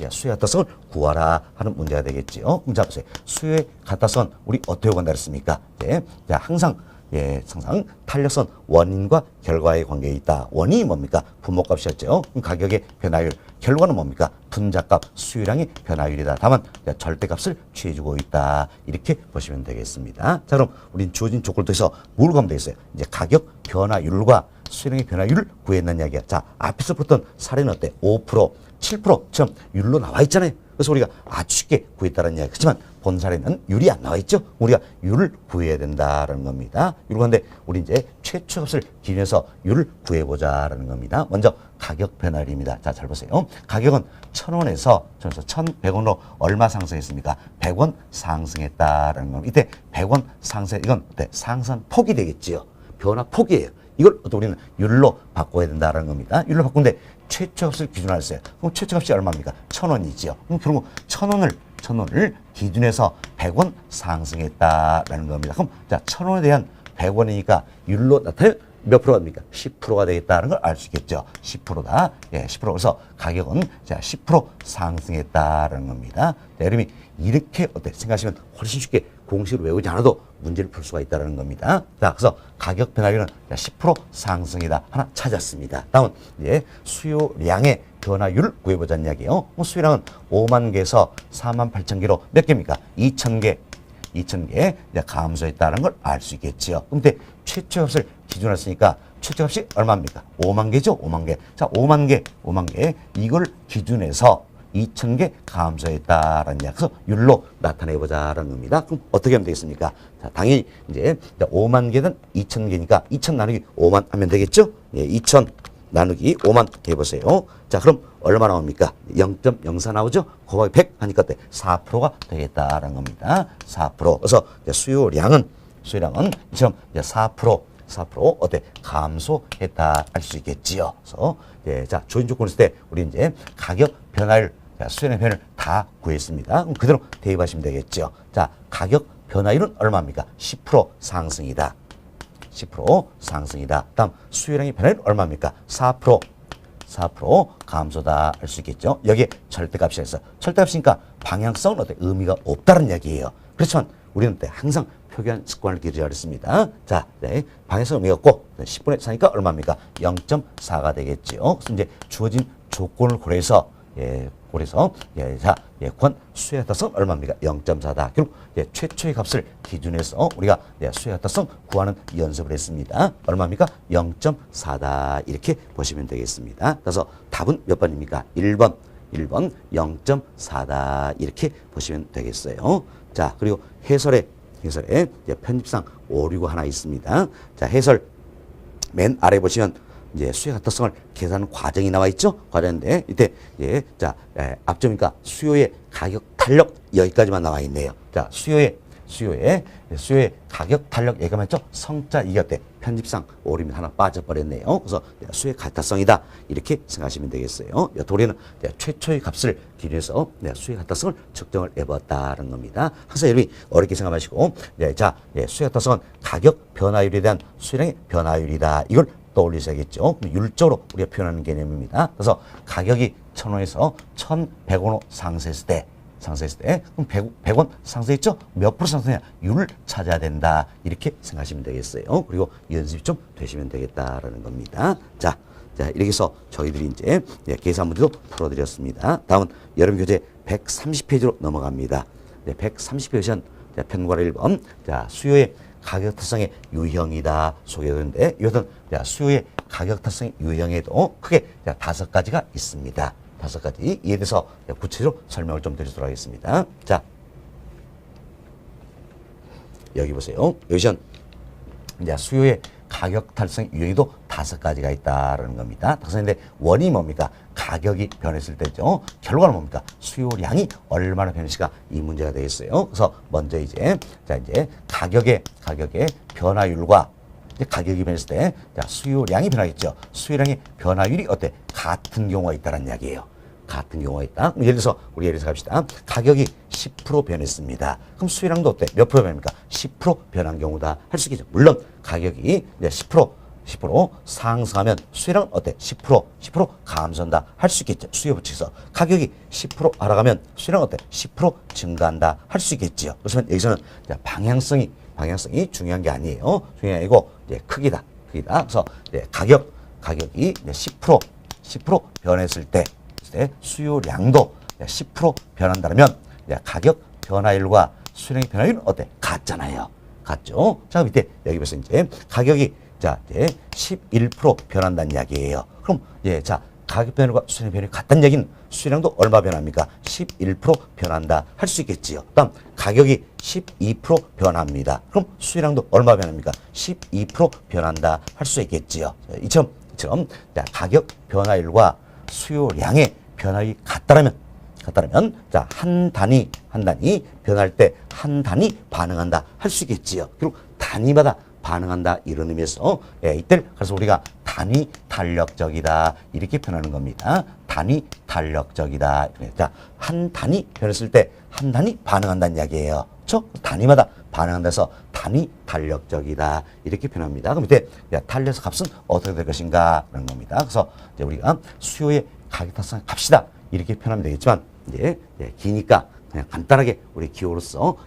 수요의 가타성을 구하라 하는 문제가 되겠지요. 자, 보세요. 수요의 가타성 우리 어떻게 구한다 그랬습니까? 자, 항상 탄력성 원인과 결과의 관계에 있다. 원인이 뭡니까? 분모값이었죠. 가격의 변화율. 결과는 뭡니까? 분자값, 수요량의 변화율이다. 다만 절대값을 취해주고 있다. 이렇게 보시면 되겠습니다. 자, 그럼 우린 주어진 조건을 통해서 뭘 구하면 되겠어요? 이제 가격 변화율과 수요량의 변화율을 구했는 이야기야. 자, 앞에서 풀었던 사례는 5%, 7%처럼 율로 나와 있잖아요. 그래서 우리가 아주 쉽게 구했다는 이야기. 그렇지만 본 사례는 율이 안 나와 있죠. 우리가 율을 구해야 된다라는 겁니다. 그런데 우리 이제 최초값을 기준해서 율을 구해보자라는 겁니다. 먼저 가격 변화율입니다. 자, 잘 보세요. 가격은 1,000원에서 1,100원으로 얼마 상승했습니까? 100원 상승했다라는 겁니다. 이때 100원 상승, 이건 상승 폭이 되겠지요. 변화 폭이에요. 이걸 우리는 율로 바꿔야 된다는 겁니다. 율로 바꾼데 최초값을 기준으로 했어요. 그럼 최초값이 얼마입니까? 1,000원이지요. 그럼 결국 1,000원을 기준해서 100원 상승했다라는 겁니다. 그럼 자, 1,000원에 대한 100원이니까 율로 나타낼 몇 프로가 됩니까? 10%가 되겠다는 걸 알 수 있겠죠. 10%다. 예, 10%. 그래서 가격은 자, 10% 상승했다라는 겁니다. 자, 여러분이 이렇게 어때? 생각하시면 훨씬 쉽게 공식을 외우지 않아도 문제를 풀 수가 있다는 겁니다. 자, 그래서 가격 변화율은 10% 상승이다. 하나 찾았습니다. 다음은 이제 수요량의 변화율을 구해보자는 이야기예요. 수요량은 5만 개에서 4만 8천 개로 몇 개입니까? 2천 개. 2,000개 감소했다는 걸 알 수 있겠지요. 근데 최초값을 기준으로 했으니까 최초값이 얼마입니까? 5만 개죠? 5만 개. 자, 5만 개. 이걸 기준해서 2,000개 감소했다라는 그래서 율로 나타내보자라는 겁니다. 그럼 어떻게 하면 되겠습니까? 자, 당연히 이제 5만 개는 2,000개니까 2,000 나누기 5만 하면 되겠죠? 예, 2,000 나누기 5만 해보세요. 자, 그럼 얼마 나옵니까? 0.04 나오죠? 곱하기 100 하니까 어때? 4%가 되겠다라는 겁니다. 4%. 그래서 수요량은 이처럼 4% 어때? 감소했다 할 수 있겠지요. 그래서 자, 조인 조건을 쓸 때 우리 이제 가격 변화율, 수요량 변화율 다 구했습니다. 그럼 그대로 대입하시면 되겠죠. 자, 가격 변화율은 얼마입니까? 10% 상승이다. 10% 상승이다. 다음 수요량의 변화율은 얼마입니까? 4% 감소다 할 수 있겠죠. 여기에 절대값이라 해서 절대값이니까 방향성은 어때? 의미가 없다는 이야기예요. 그렇지만 우리는 항상 표기한 습관을 기르자 그랬습니다. 자, 네, 방향성 의미가 없고 10분의 4니까 얼마입니까? 0.4가 되겠죠. 그래서 이제 주어진 조건을 고려해서 구한 수의 합탁성 얼마입니까? 0.4다. 결국 최초의 값을 기준해서 우리가 수의 합탁성 구하는 연습을 했습니다. 얼마입니까? 0.4다. 이렇게 보시면 되겠습니다. 그래서 답은 몇 번입니까? 1번 0.4다. 이렇게 보시면 되겠어요. 자, 그리고 해설에 편집상 오류가 하나 있습니다. 자, 해설 맨 아래 보시면 이제 수의 합탁성을 계산하는 과정이 나와 있죠. 과정인데 이때 앞점이니까 수요의 가격 탄력 여기까지만 나와 있네요. 자, 수요의 가격 탄력 여기가 맞죠? 성자 이게 어때? 편집상 오림이 하나 빠져버렸네요. 그래서 수의 가타성이다 이렇게 생각하시면 되겠어요. 우리는 최초의 값을 기준해서 수의 가타성을 측정을 해봤다는 겁니다. 항상 여러분이 어렵게 생각하시고 수의 가타성은 가격 변화율에 대한 수요량의 변화율이다. 이걸 떠올리셔야겠죠. 율적으로 우리가 표현하는 개념입니다. 그래서 가격이 1,000원에서 1,100원으로 상승했을 때 그럼 100원 상승했죠? 몇 프로 상승이냐? 율을 찾아야 된다. 이렇게 생각하시면 되겠어요. 그리고 연습이 좀 되시면 되겠다라는 겁니다. 자, 이렇게 해서 저희들이 이제 계산 문제도 풀어드렸습니다. 다음은 여러분 교재 130페이지로 넘어갑니다. 130페이지는 편과로 1번. 자, 수요의 가격 특성의 유형이다 소개되는데 이것은 수요의 가격 특성의 유형에도 크게 5가지가 있습니다. 5가지. 이에 대해서 구체적으로 설명을 좀 드리도록 하겠습니다. 자, 여기 보세요. 여기선 수요의 가격 탈성 유형에도 5가지가 있다라는 겁니다. 그런데 원인이 뭡니까? 가격이 변했을 때죠. 결과는 뭡니까? 수요량이 얼마나 변했을까? 이 문제가 되겠어요. 그래서 먼저 이제 가격의 변화율과 가격이 변했을 때 수요량이 변하겠죠. 수요량의 변화율이 어때? 같은 경우가 있다는 이야기예요. 같은 경우가 있다. 예를 들어서 갑시다. 가격이 10% 변했습니다. 그럼 수요량도 어때? 몇 프로 변합니까? 10% 변한 경우다 할 수 있겠죠. 물론 가격이 10% 상승하면 수요량은 어때? 10% 감소한다 할 수 있겠죠. 수요 법칙에서 가격이 10% 하락하면 수요량은 어때? 10% 증가한다 할 수 있겠지요. 그렇지만 여기서는 방향성이 중요한 게 아니에요. 중요한 게 아니고 크기다. 그래서 가격이 10% 변했을 때 수요량도 10% 변한다면 가격 변화율과 수요량의 변화율은 어때? 같잖아요. 같죠? 자, 밑에 여기 보세요. 이제 가격이 11% 변한다는 이야기예요. 그럼 가격 변화율과 수요량 변화율이 같다는 얘기는 수요량도 얼마 변합니까? 11% 변한다 할 수 있겠지요. 다음 가격이 12% 변합니다. 그럼 수요량도 얼마 변합니까? 12% 변한다 할 수 있겠지요. 이처럼 가격 변화율과 수요량의 변화율이 같다라면 한 단위 변할 때 한 단위 반응한다 할 수 있겠지요. 그리고 단위마다 반응한다 이런 의미에서 이때를 그래서 우리가 단위 탄력적이다 이렇게 표현하는 겁니다. 단위 탄력적이다. 한 단위 변했을 때 한 단위 반응한다는 이야기예요. 그렇죠? 단위마다 반응한다 해서 단위 탄력적이다 이렇게 표현합니다. 그럼 이때 탄력성 값은 어떻게 될 것인가 라는 겁니다. 그래서 이제 우리가 수요의 가격타성 값이다 이렇게 표현하면 되겠지만 이제 기니까 그냥 간단하게 우리 기호로서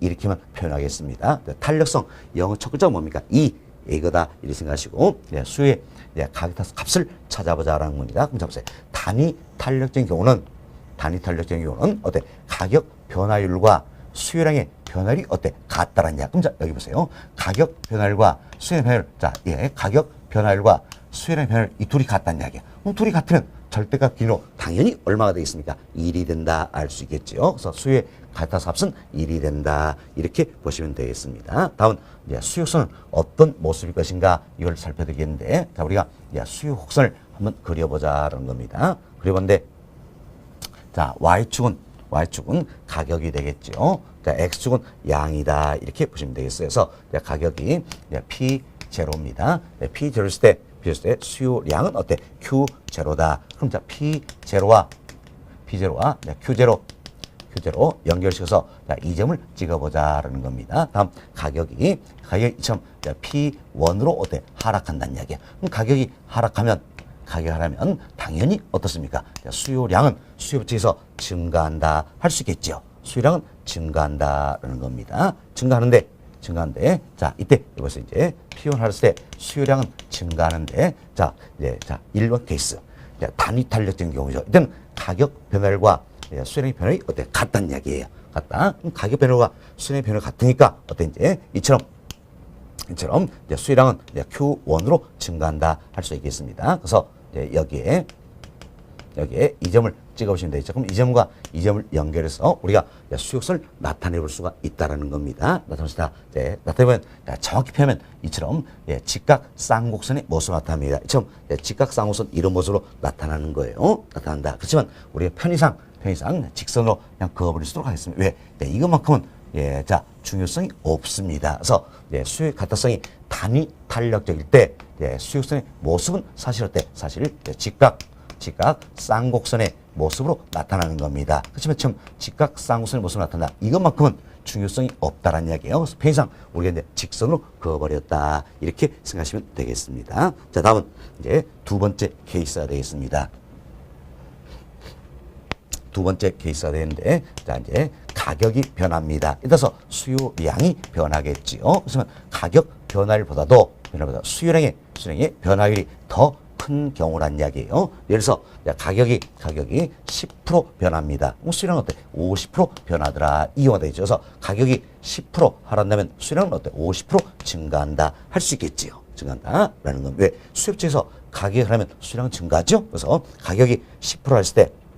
이렇게만 표현하겠습니다. 탄력성 영어 첫 글자가 뭡니까? 이거다 이렇게 생각하시고 수요의 가격타성 값을 찾아보자라는 겁니다. 그럼 잡으세요. 단위 탄력적인 경우는 어때? 가격 변화율과 수요량의 변화율이 어때? 같다라는 이야기. 그럼 자, 여기 보세요. 가격 변화율과 수요량 변화율. 자, 가격 변화율과 수요량 변화율 이 둘이 같다는 이야기야. 그럼 둘이 같으면 절대값 기준으로 당연히 얼마가 되겠습니까? 1이 된다 알 수 있겠죠. 그래서 수요의 가격타성 값은 1이 된다. 이렇게 보시면 되겠습니다. 다음 수요 곡선은 어떤 모습일 것인가 이걸 살펴드리겠는데 자, 우리가 수요 곡선을 한번 그려보자라는 겁니다. 그려본데 자, Y축은 가격이 되겠죠. 자, X축은 양이다. 이렇게 보시면 되겠어요. 그래서 가격이 P0입니다. P0일 때 수요량은 어때? Q0다. 그럼 자, P0와 Q0 연결시켜서 자, 이 점을 찍어보자라는 겁니다. 다음 가격이 이처럼 P1으로 어때? 하락한다는 이야기야. 그럼 가격이 하락하면 당연히 어떻습니까? 수요량은 수요부터에서 증가한다 할 수 있겠죠. 수요량은 증가한다라는 겁니다. 증가하는데 자 이때 여기서 이제 P1 했을 때 수요량은 증가하는데 자 1번 케이스 단위 탄력적인 경우죠. 이때는 가격 변화율과 수요량의 변화율이 어때? 같다는 이야기예요. 같다. 그럼 가격 변화율과 수요량의 변화율이 같으니까 어때? 이제 이처럼 수요량은 Q1으로 증가한다 할 수 있겠습니다. 그래서 여기에 이 점을 찍어보시면 되겠죠. 그럼 이 점과 이 점을 연결해서 우리가 수요 곡선을 나타내 볼 수가 있다라는 겁니다. 나타내보면 정확히 표현하면 이처럼 직각 쌍곡선의 모습으로 나타납니다. 이처럼 직각 쌍곡선 이런 모습으로 나타나는 거예요. 나타난다. 그렇지만 우리가 편의상 직선으로 그냥 그어버릴 수도 하겠습니다. 왜? 이것만큼은 중요성이 없습니다. 그래서 수요의 가타성이 단위 탄력적일 때 수요 곡선의 모습은 사실 직각 쌍곡선의 모습으로 나타나는 겁니다. 그렇지만 지금 직각 쌍곡선의 모습으로 나타난다. 이것만큼은 중요성이 없다라는 이야기예요. 그래서 편의상 우리가 이제 직선으로 그어버렸다 이렇게 생각하시면 되겠습니다. 자, 다음은 이제 두 번째 케이스가 되겠습니다. 두 번째 케이스가 되는데 자 이제 가격이 변합니다. 따라서 수요량이 변하겠지요. 그래서 가격 변화율보다도 수요량의 변화율이 더 큰 경우란 이야기예요. 예를 들어서 가격이 10% 변합니다. 수요량은 어때? 50% 변하더라. 이 경우가 되죠. 그래서 가격이 10% 하락한다면 수요량은 어때? 50% 증가한다 할 수 있겠지요. 증가한다라는 건 왜? 수요업체에서 가격이 하면 수요량은 증가하죠. 그래서 가격이 10% 했을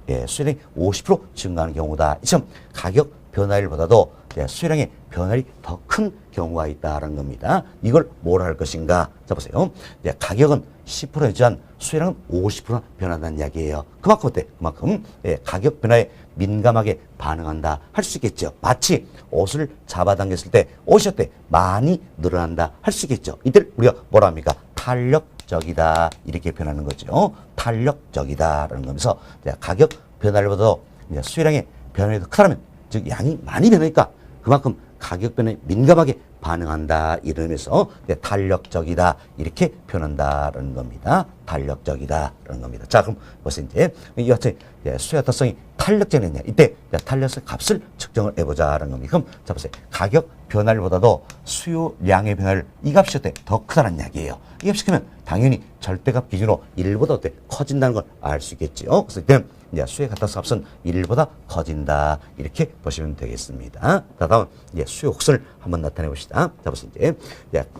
때 수요량이 50% 증가하는 경우다. 이처럼 가격 변화율보다도 수요량의 변화율이 더 큰 경우가 있다는 겁니다. 이걸 뭐라 할 것인가? 자, 보세요. 가격은 10%였지만 수요량은 50% 변한다는 이야기예요. 그만큼 어때? 그만큼 가격 변화에 민감하게 반응한다 할 수 있겠죠. 마치 옷을 잡아당겼을 때 옷이 어때? 많이 늘어난다 할 수 있겠죠. 이때 우리가 뭐라 합니까? 탄력적이다 이렇게 표현하는 거죠. 탄력적이다라는 거면서 가격 변화율보다도 수요량의 변화율이 더 크다면 즉 양이 많이 변하니까 그만큼 가격 변화에 민감하게 반응한다 이런 의미에서 탄력적이다 이렇게 표현한다라는 겁니다. 탄력적이다라는 겁니다. 자, 그럼 벌써 이제 이 같은 수요 가타성이 탄력적이냐 이때 탄력성 값을 측정을 해보자라는 겁니다. 그럼 자 보세요. 가격 변화율보다도 수요량의 변화율 이 값이 어때? 더 크다는 이야기예요. 이 값이 크면 당연히 절대값 기준으로 1보다 어때? 커진다는 걸 알 수 있겠죠. 그래서 이때는 수요 가타성 값은 1보다 커진다 이렇게 보시면 되겠습니다. 자, 다음 수요 곡선을 한번 나타내 봅시다. 자, 보세요. 이제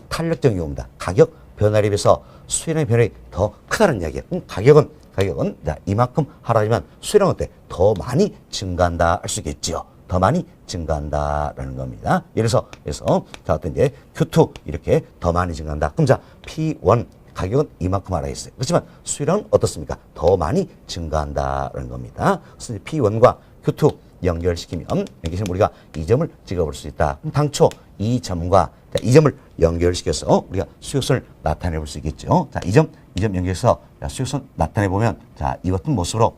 탄력적인 경우입니다. 가격 변화에 비해서 수요량의 변화가 더 크다는 이야기예요. 가격은 이만큼 하락하지만 수요량은 어때? 더 많이 증가한다 할 수 있겠지요. 더 많이 증가한다라는 겁니다. 예를 들어서 자, 어떤 이제 Q2 이렇게 더 많이 증가한다. 그럼 자, P1 가격은 이만큼 하락했어요. 그렇지만 수요량은 어떻습니까? 더 많이 증가한다라는 겁니다. 그래서 P1과 Q2 연결시키면 우리가 이 점을 찍어볼 수 있다. 그럼 당초 이 점과 이 점을 연결시켜서 우리가 수요선을 나타내 볼 수 있겠죠. 자, 이 점 연결해서 수요선 나타내 보면 자, 이 같은 모습으로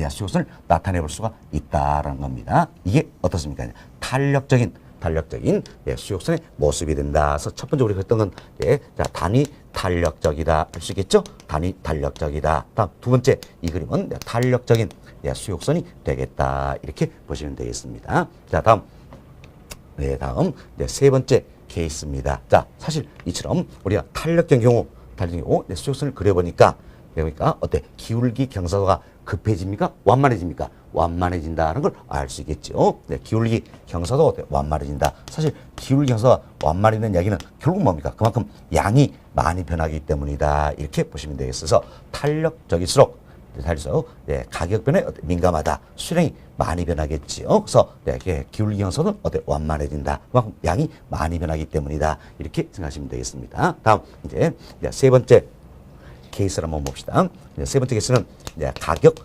수요선을 나타내 볼 수가 있다라는 겁니다. 이게 어떻습니까? 탄력적인 예, 수용성의 모습이 된다. 그래서 첫 번째 우리가 했던 건 예, 자, 단위 탄력적이다 할 수 있겠죠? 단위 탄력적이다. 다음 두 번째 이 그림은 탄력적인 예, 수용성이 되겠다. 이렇게 보시면 되겠습니다. 자, 다음 세 번째 케이스입니다. 자, 사실 이처럼 우리가 탄력적인 경우 네, 수용성을 그려보니까 어때? 기울기 경사도가 급해집니까? 완만해집니까? 완만해진다는 걸 알 수 있겠죠. 네, 기울기 경사도 어때? 완만해진다. 사실 기울기 경사가 완만해지는 이야기는 결국 뭡니까? 그만큼 양이 많이 변하기 때문이다. 이렇게 보시면 되겠어서 탄력적일수록 네, 가격 변에 민감하다. 수량이 많이 변하겠지요. 그래서 네, 기울기 경사는 어때? 완만해진다. 그만큼 양이 많이 변하기 때문이다. 이렇게 생각하시면 되겠습니다. 다음 이제 세 번째 케이스를 한번 봅시다. 세 번째 케이스는 가격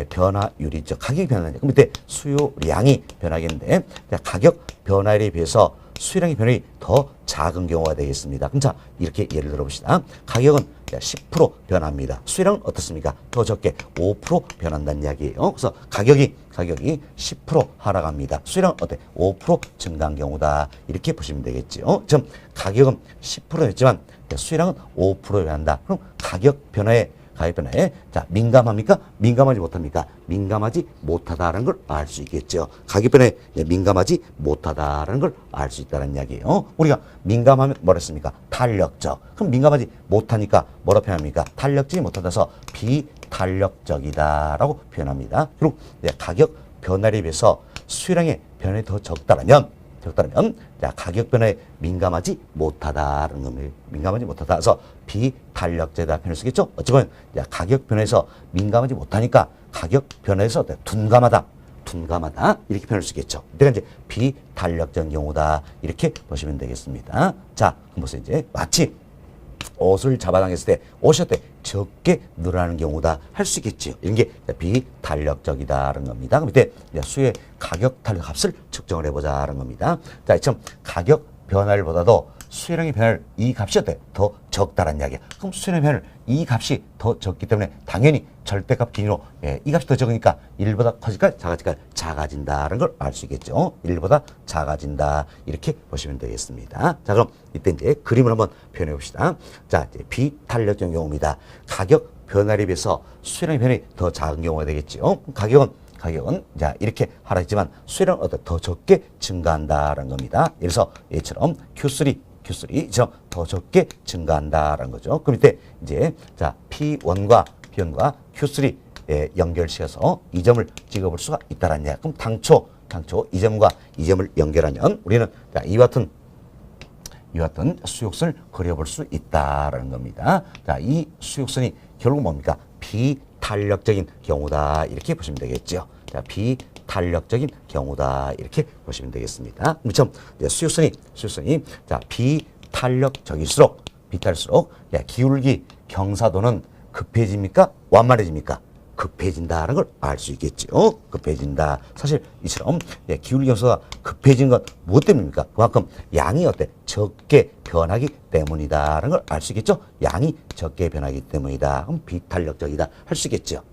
변화율이죠. 가격이 변하는 그럼 이때 수요량이 변하겠는데 가격 변화율에 비해서 수요량의 변화율이 더 작은 경우가 되겠습니다. 그럼 자 이렇게 예를 들어 봅시다. 가격은 10% 변합니다. 수요량은 어떻습니까? 더 적게 5% 변한다는 이야기예요. 그래서 가격이 10% 하락합니다. 수요량은 어때? 5% 증가한 경우다. 이렇게 보시면 되겠죠. 지금 가격은 10%였지만 수요량은 5% 변한다. 그럼 가격 변화에 자, 민감합니까? 민감하지 못합니까? 민감하지 못하다라는 걸 알 수 있겠죠. 가격 변화에 민감하지 못하다라는 걸 알 수 있다는 이야기예요. 우리가 민감하면 뭐라 했습니까? 탄력적. 그럼 민감하지 못하니까 뭐라 표현합니까? 탄력적이 못하다서 비탄력적이다라고 표현합니다. 그리고 가격 변화에 비해서 수요량의 변화가 더 적다라면 자, 가격 변화에 민감하지 못하다라는 겁니다. 민감하지 못하다. 그래서 비탄력제다 표현을 쓰겠죠. 어찌보면 가격 변화에서 민감하지 못하니까 가격 변화에서 둔감하다 이렇게 표현을 쓰겠죠. 내가 이제 비탄력적인 경우다 이렇게 보시면 되겠습니다. 자, 그럼 보세요. 이제 마치 옷을 잡아당겼을 때 옷이 어때? 적게 늘어나는 경우다 할 수 있겠지요. 이런 게 비탄력적이다라는 겁니다. 그럼 이때 수의 가격 탄력 값을 측정을 해보자라는 겁니다. 자, 이처럼 가격 변화율보다도 수요량의 변화율 이 값이 어때? 더 적다라는 이야기야. 그럼 수요량의 변화율 이 값이 더 적기 때문에 당연히 절대값 기준으로 이 값이 더 적으니까 1보다 커질까 작아질까? 작아진다라는 걸 알 수 있겠죠. 1보다 작아진다 이렇게 보시면 되겠습니다. 자, 그럼 이때 이제 그림을 한번 표현해 봅시다. 자, 이제 비탄력적인 경우입니다. 가격 변화에 비해서 수요량의 변화율이 더 작은 경우가 되겠죠. 가격은 자 이렇게 하락했지만 수요량은 더 적게 증가한다라는 겁니다. 예를 들어서 얘처럼 Q3처럼 더 적게 증가한다라는 거죠. 그럼 이때 이제 자 P1과 Q3 연결시켜서 이 점을 찍어볼 수가 있다라는 이야기. 그럼 당초 이 점과 이 점을 연결하면 우리는 자 이와 같은 수욕선을 그려볼 수 있다라는 겁니다. 자, 이 수욕선이 결국 뭡니까? 비탄력적인 경우다 이렇게 보시면 되겠죠. 자, 비탄력적인 경우다 이렇게 보시면 되겠습니다. 그렇죠? 수요선이 자 비탄력적일수록 기울기 경사도는 급해집니까? 완만해집니까? 급해진다는 걸 알 수 있겠죠. 급해진다. 사실 이처럼 기울기 경사가 급해진 건 무엇 때문입니까? 그만큼 양이 어때? 적게 변하기 때문이다라는 걸 알 수 있겠죠. 양이 적게 변하기 때문이다. 그럼 비탄력적이다 할 수 있겠죠.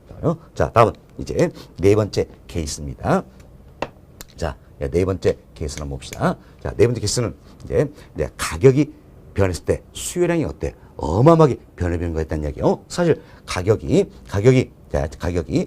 자, 다음은 이제 네 번째 케이스입니다. 자, 네 번째 케이스를 한번 봅시다. 자, 네 번째 케이스는 이제 가격이 변했을 때 수요량이 어때? 어마어마하게 변화된 거였다는 이야기요. 사실 가격이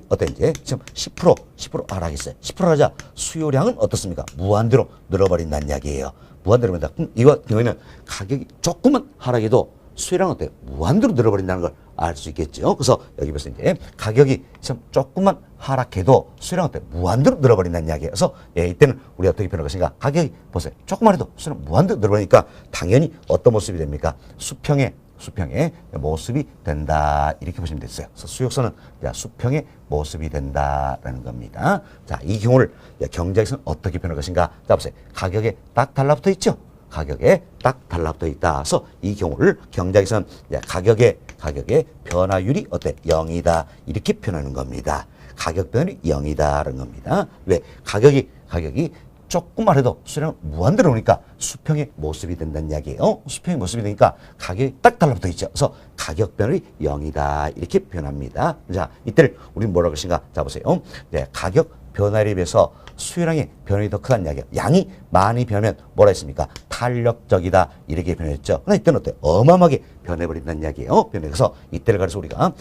어때 이제 지금 10% 하락했어요. 10% 하자 수요량은 어떻습니까? 무한대로 늘어버린다는 이야기예요. 무한대로 늘어버린다. 그럼 이와 경우에는 가격이 조금만 하락해도 수요량은 어때요? 무한대로 늘어버린다는 걸 알 수 있겠죠. 그래서 여기 보세요. 이제 가격이 지금 조금만 하락해도 수요량은 어때요? 무한대로 늘어버린다는 이야기예요. 그래서 이때는 우리 어떻게 표현할 것인가? 가격이 보세요. 조금만 해도 수요량 무한대로 늘어버리니까 당연히 어떤 모습이 됩니까? 수평의 모습이 된다 이렇게 보시면 됐어요. 그래서 수욕선은 수평의 모습이 된다라는 겁니다. 자, 이 경우를 경제학에서는 어떻게 표현할 것인가? 자, 보세요. 가격에 딱 달라붙어 있죠. 가격에 딱 달라붙어 있다. 그래서 이 경우를 경제학에서는 가격의 변화율이 어때? 0이다 이렇게 표현하는 겁니다. 가격 변화율이 0이다라는 겁니다. 왜? 가격이 조금만 해도 수요량 무한대로 오니까 수평의 모습이 된다는 이야기예요. 수평의 모습이 되니까 가격이 딱 달라붙어 있죠. 그래서 가격 변화율이 0이다 이렇게 표현합니다. 자, 이때를 우리 뭐라고 하신가? 자, 보세요. 가격 변화에 비해서 수요량의 변화이 더 크다는 이야기예요. 양이 많이 변하면 뭐라 했습니까? 탄력적이다 이렇게 변했죠. 그러나 이때는 어때요? 어마어마하게 변해버린다는 이야기예요. 그래서 이때를 가려서 우리가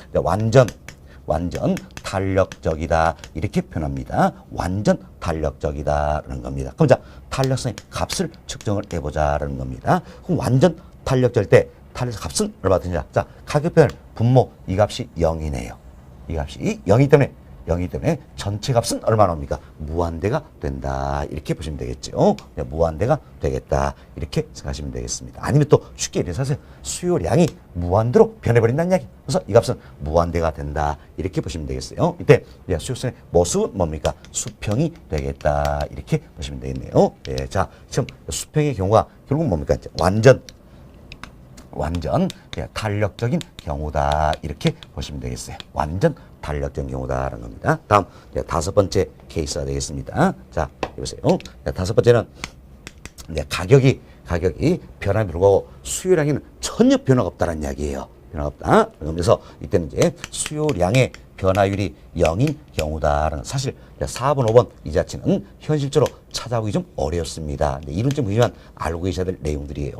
완전 탄력적이다 이렇게 표현합니다. 완전 탄력적이다라는 겁니다. 그럼 자 탄력성의 값을 측정을 해보자라는 겁니다. 그럼 완전 탄력적일 때 탄력성 값은 얼마 되냐? 자 가격 변화 분모 이 값이 0이네요. 이 값이 0이기 때문에 전체 값은 얼마 나옵니까? 무한대가 된다. 이렇게 보시면 되겠죠. 무한대가 되겠다. 이렇게 생각하시면 되겠습니다. 아니면 또 쉽게 이래서 하세요. 수요량이 무한대로 변해버린다는 이야기. 그래서 이 값은 무한대가 된다. 이렇게 보시면 되겠어요. 이때 수요성의 모습은 뭡니까? 수평이 되겠다. 이렇게 보시면 되겠네요. 예, 자, 지금 수평의 경우가 결국 뭡니까? 완전 탄력적인 경우다. 이렇게 보시면 되겠어요. 완전 탄력적인 경우다라는 겁니다. 다음 다섯 번째 케이스가 되겠습니다. 자, 보세요. 다섯 번째는 가격이 변함에 불구하고 수요량에는 전혀 변화가 없다는 이야기예요. 변화가 없다. 그래서 이때는 이제 수요량의 변화율이 0인 경우다라는 사실 4번, 5번 이 자체는 현실적으로 찾아보기 좀 어렵습니다. 이런 좀 보시면 알고 계셔야 될 내용들이에요.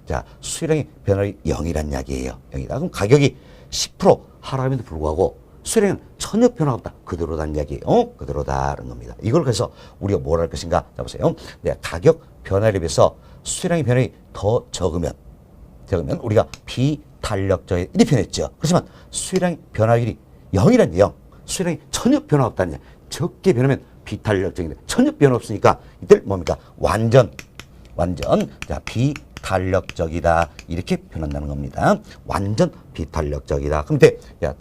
자, 수요량의 변화율이 0이란 이야기예요. 0이다. 그럼 가격이 10% 하락함에도 불구하고 수요량은 전혀 변화가 없다. 그대로다는 이야기예요. 그대로다라는 겁니다. 이걸 그래서 우리가 뭘 할 것인가? 자, 보세요. 가격 변화에 비해서 수요량의 변화율이 더 적으면 우리가 비탄력적인 이렇게 표현했죠. 그렇지만 수요량의 변화율이 0이란 0. 수요량이 전혀 변화 없다는 얘기. 적게 변하면 비탄력적인데 전혀 변화 없으니까 이때 뭡니까? 완전 비탄력적이다. 이렇게 표현한다는 겁니다. 완전 비탄력적이다. 그럼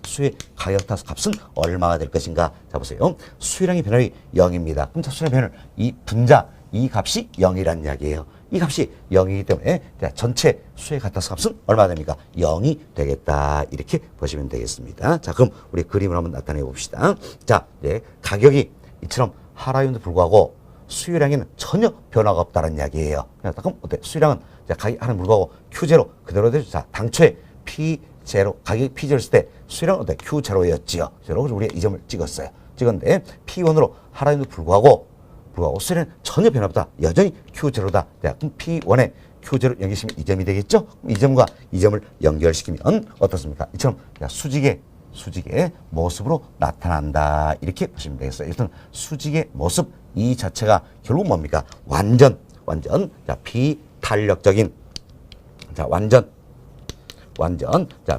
수요의 가격 타수 값은 얼마가 될 것인가? 자, 보세요. 수요량의 변화율이 0입니다. 그럼 수요량 변화율 이 분자 이 값이 0이라는 이야기예요. 이 값이 0이기 때문에 전체 수의 가타수 값은 얼마가 됩니까? 0이 되겠다. 이렇게 보시면 되겠습니다. 자, 그럼 우리 그림을 한번 나타내 봅시다. 자, 가격이 이처럼 하락임에도 불구하고 수요량에는 전혀 변화가 없다는 이야기예요. 그럼 어때? 수요량은 가격이 하락임에도 불구하고 Q0 그대로 되죠. 자, 당초에 P0 가격이 P0였을 때 수요량은 어때? Q0였지요. 그래서 우리가 이 점을 찍었어요. 찍었는데 P1으로 하락임에도 불구하고 수요량은 전혀 변화 없다. 여전히 Q0다. 그럼 P1에 Q0 연결시키면 이 점이 되겠죠? 이 점과 이 점을 연결시키면 어떻습니까? 이처럼 수직의 모습으로 나타난다. 이렇게 보시면 되겠어요. 일단 수직의 모습 이 자체가 결국 뭡니까? 완전 비탄력적인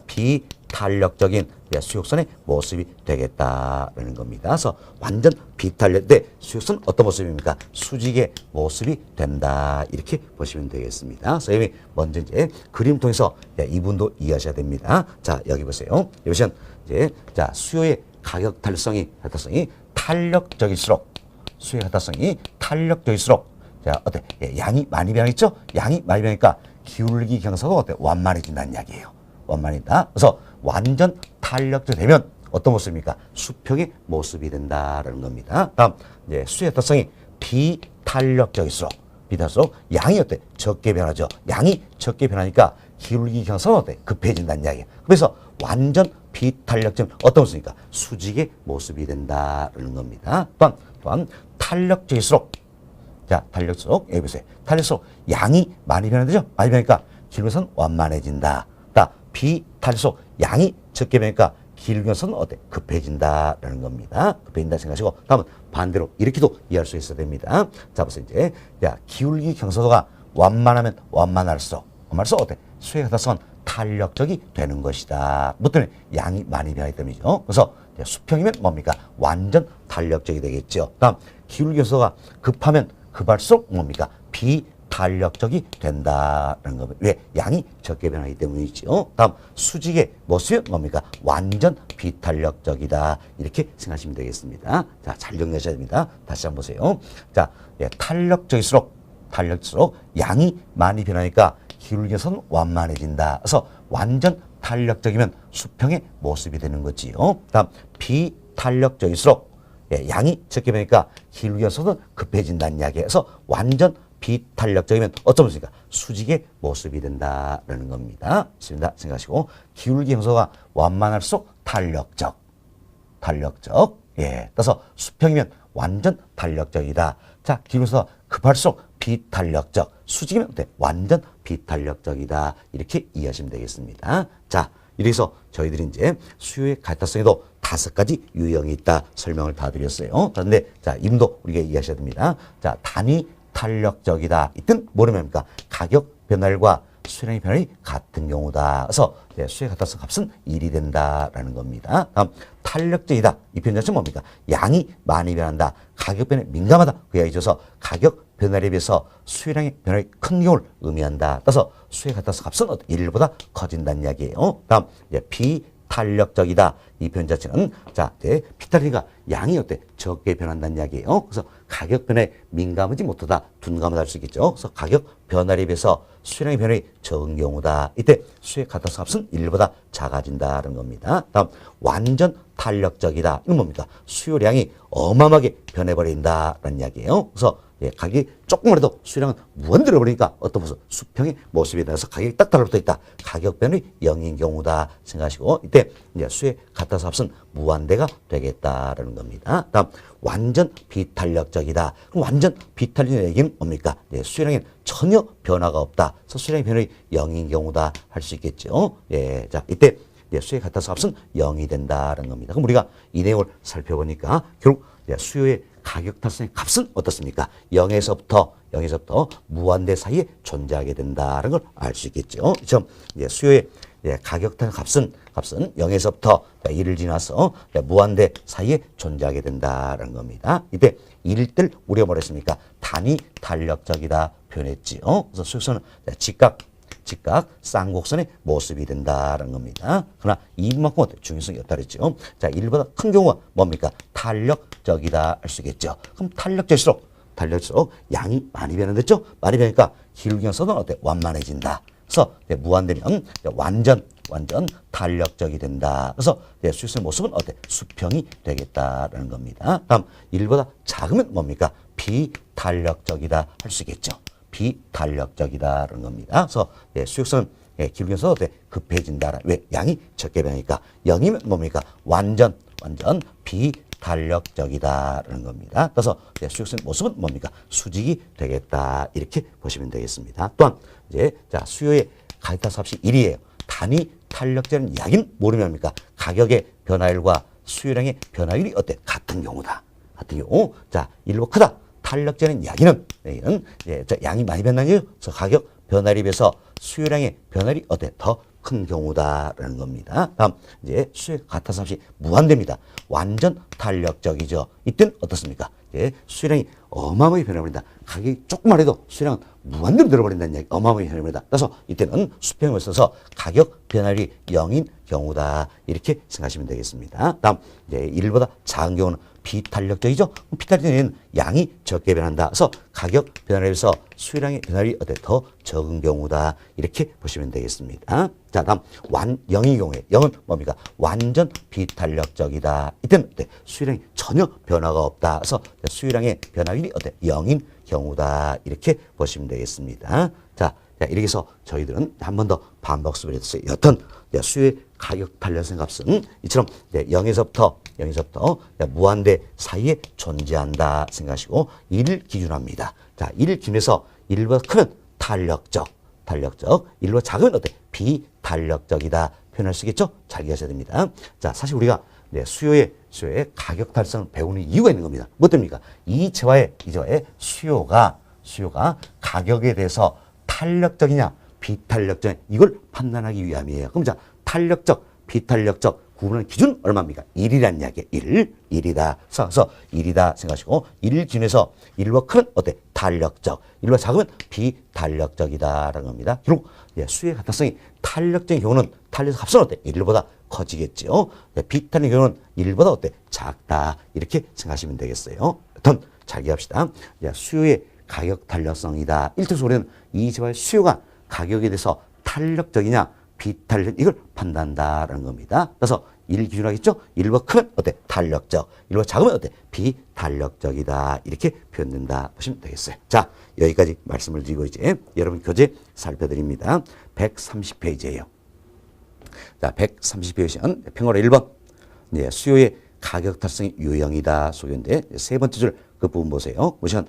비탄력적인 수역선의 모습이 되겠다라는 겁니다. 그래서 완전 비탄력인데 수역선 어떤 모습입니까? 수직의 모습이 된다. 이렇게 보시면 되겠습니다. 그래서 여기 먼저 이제 그림 통해서 이분도 이해하셔야 됩니다. 자, 여기 보세요. 보시면 이제 수요의 가격 탄력성이 탄력적일수록 수요의 가타성이 탄력적일수록 어때? 양이 많이 변하겠죠? 양이 많이 변하니까 기울기 경사가 어때? 완만해진다는 이야기예요. 완만해진다. 그래서 완전 탄력적 되면 어떤 모습입니까? 수평의 모습이 된다라는 겁니다. 다음 수의 가타성이 비탄력적일수록 양이 어때? 적게 변하죠. 양이 적게 변하니까 기울기 경사가 어때? 급해진다는 이야기예요. 그래서 완전 비탄력적 어떤 모습입니까? 수직의 모습이 된다라는 겁니다. 또한 탄력적일수록 여기 보세요. 탄력적일수록 양이 많이 변하죠. 많이 변하니까 기울기선 완만해진다. 비탄력적 양이 적게 변하니까 기울기선 어때? 급해진다라는 겁니다. 급해진다 생각하시고 다음은 반대로 이렇게도 이해할 수 있어야 됩니다. 자, 보세요. 이제 기울기 경사도가 완만하면 완만할수록 어때? 수의 가타성은 탄력적이 되는 것이다. 뭐 때문에 양이 많이 변하기 때문이죠. 그래서 수평이면 뭡니까? 완전 탄력적이 되겠죠. 다음 기울기 경사도가 급하면 급할수록 뭡니까? 비탄력적이 된다는 겁니다. 왜? 양이 적게 변하기 때문이죠. 다음 수직의 모습이 뭡니까? 완전 비탄력적이다. 이렇게 생각하시면 되겠습니다. 자, 잘 정리하셔야 됩니다. 다시 한번 보세요. 자, 탄력적일수록 양이 많이 변하니까 기울기선 완만해진다. 그래서 완전 탄력적이면 수평의 모습이 되는 거지요. 다음 비탄력적일수록 양이 적게 변하니까 기울기선은 급해진다는 이야기에서 완전 비탄력적이면 어떤 모습입니까? 수직의 모습이 된다라는 겁니다. 맞습니다. 생각하시고 기울기 형소가 완만할수록 탄력적. 따라서 수평이면 완전 탄력적이다. 자, 기울어서 급할수록 비탄력적, 수직이면 어때? 완전 비탄력적이다. 이렇게 이해하시면 되겠습니다. 자, 이래서 저희들이 이제 수요의 갈타성에도 5가지 유형이 있다 설명을 다 드렸어요. 그런데 자, 이름도 우리가 이해하셔야 됩니다. 자, 단위 탄력적이다. 이땐 뭐냐면 가격 변화율과 수량의 변화율이 같은 경우다. 그래서 수요의 갈타성 값은 1이 된다라는 겁니다. 다음 탄력적이다. 이 표현 자체는 뭡니까? 양이 많이 변한다. 가격 변화에 민감하다. 그에 있어서 가격 변화에 비해서 수요량의 변화가 큰 경우를 의미한다. 따라서 수요의 갈타성 값은 1보다 커진다는 이야기예요. 다음 비탄력적이다. 이 표현 자체는 자, 비탄력이가 양이 어때? 적게 변한다는 이야기예요. 그래서 가격 변화에 민감하지 못하다. 둔감하다 할 수 있겠죠. 그래서 가격 변화에 비해서 수량의 변화가 적은 경우다. 이때 수요의 갈타성 값은 1보다 작아진다는 겁니다. 다음 완전 탄력적이다. 이건 뭡니까? 수요량이 어마어마하게 변해버린다라는 이야기예요. 그래서 가격이 조금만 해도 수량은 무한대로 버리니까 어떤 모습? 수평의 모습에 따라서 가격이 딱 달라붙어 있다. 가격 변화이 0인 경우다 생각하시고 이때 이제 수요의 갈타성 값은 무한대가 되겠다라는 겁니다. 다음 완전 비탄력적이다. 그럼 완전 비탄력적인 얘기는 뭡니까? 수요량에 전혀 변화가 없다. 그래서 수량의 변화이 0인 경우다 할 수 있겠죠. 자, 이때 수요의 갈타성 값은 0이 된다는 겁니다. 그럼 우리가 이 내용을 살펴보니까 결국 수요의 가격 탈성의 값은 어떻습니까? 0에서부터 무한대 사이에 존재하게 된다는 걸 알 수 있겠죠. 그렇죠? 수요의 가격 탈성 값은 0에서부터 1을 지나서 무한대 사이에 존재하게 된다는 겁니다. 이때 1일 때 우리가 뭐랬습니까? 단위 탄력적이다 표현했지요. 그래서 수요는 직각 쌍곡선의 모습이 된다는 겁니다. 그러나 이만큼 중요성이 없다 그랬죠. 자, 1보다 큰 경우가 뭡니까? 탄력적이다 할 수 있겠죠. 그럼 탄력적일수록 양이 많이 변화됐죠? 많이 변하니까 기울기선은 어때? 완만해진다. 그래서 무한대면 완전 탄력적이 된다. 그래서 수요의 모습은 어때? 수평이 되겠다라는 겁니다. 다음 1보다 작으면 뭡니까? 비탄력적이다 할 수 있겠죠. 비탄력적이다라는 겁니다. 그래서 수익성은 기울기에서 급해진다. 왜? 양이 적게 변하니까. 0이면 뭡니까? 완전 비탄력적이다라는 겁니다. 그래서 수익성 모습은 뭡니까? 수직이 되겠다. 이렇게 보시면 되겠습니다. 또한 이제 자, 수요의 가격타성 값이 1이에요. 단위 탄력적인 이야기는 모르면 가격의 변화율과 수요량의 변화율이 어때? 같은 경우다. 같은 경우. 자, 1보 크다. 탄력적인 이야기는 양이 많이 변하죠. 그래서 가격 변화율에 비해서 수요량의 변화율이 어때? 더 큰 경우다라는 겁니다. 다음 이제 수요의 갈타성 값이 무한대입니다. 완전 탄력적이죠. 이때는 어떻습니까? 수요량이 어마어마하게 변해버린다. 가격이 조금만 해도 수요량은 무한대로 늘어버린다는 이야기. 어마어마하게 변해버린다. 그래서 이때는 수평에 있어서 가격 변화율이 0인 경우다. 이렇게 생각하시면 되겠습니다. 다음 이제 1보다 작은 경우는 비탄력적이죠. 비탄력적인 양이 적게 변한다. 그래서 가격 변화에 비해서 수요량의 변화율이 어때? 더 적은 경우다. 이렇게 보시면 되겠습니다. 자, 다음 0인 경우에 0은 뭡니까? 완전 비탄력적이다. 이때는 어때? 수요량이 전혀 변화가 없다. 그래서 수요량의 변화율이 어때? 0인 경우다. 이렇게 보시면 되겠습니다. 자, 이렇게 해서 저희들은 한 번 더 반복습을 했어요. 여튼 수요의 가격 탄력성 값은 이처럼 0에서부터 무한대 사이에 존재한다 생각하시고 1을 기준합니다. 자, 1을 기준해서 1보다 크면 탄력적, 1보다 작으면 어때? 비탄력적이다 표현할 수 있겠죠? 잘 이해하셔야 됩니다. 자, 사실 우리가 수요의 가격 탄력성을 배우는 이유가 있는 겁니다. 뭐 때문입니까? 이 재화의 수요가 가격에 대해서 탄력적이냐 비탄력적이냐 이걸 판단하기 위함이에요. 그럼 자, 탄력적, 비탄력적 구분하는 기준 얼마입니까? 1이라는 이야기예요. 1이다. 그래서 1이다 생각하시고 1을 기준해서 1보다 큰 어때? 탄력적. 1보다 작으면 비탄력적이다라는 겁니다. 결국 수요의 갈타성이 탄력적인 경우는 탄력적 값은 어때? 1보다 커지겠죠. 비탄력의 경우는 1보다 어때? 작다. 이렇게 생각하시면 되겠어요. 여튼 잘 기억합시다. 수요의 가격 탄력성이다. 일테서 우리는 이 재화의 수요가 가격에 대해서 탄력적이냐 비탄력 이걸 판단한다라는 겁니다. 그래서 1 기준으로 하겠죠. 1보다 크면 어때? 탄력적. 1보다 작으면 어때? 비탄력적이다. 이렇게 표현된다 보시면 되겠어요. 자, 여기까지 말씀을 드리고 이제 여러분 교재 살펴드립니다. 130페이지예요. 자, 130페이지는 평어로 1번. 수요의 가격 탈성의 유형이다 소개인데 세 번째 줄 그 부분 보세요. 보시면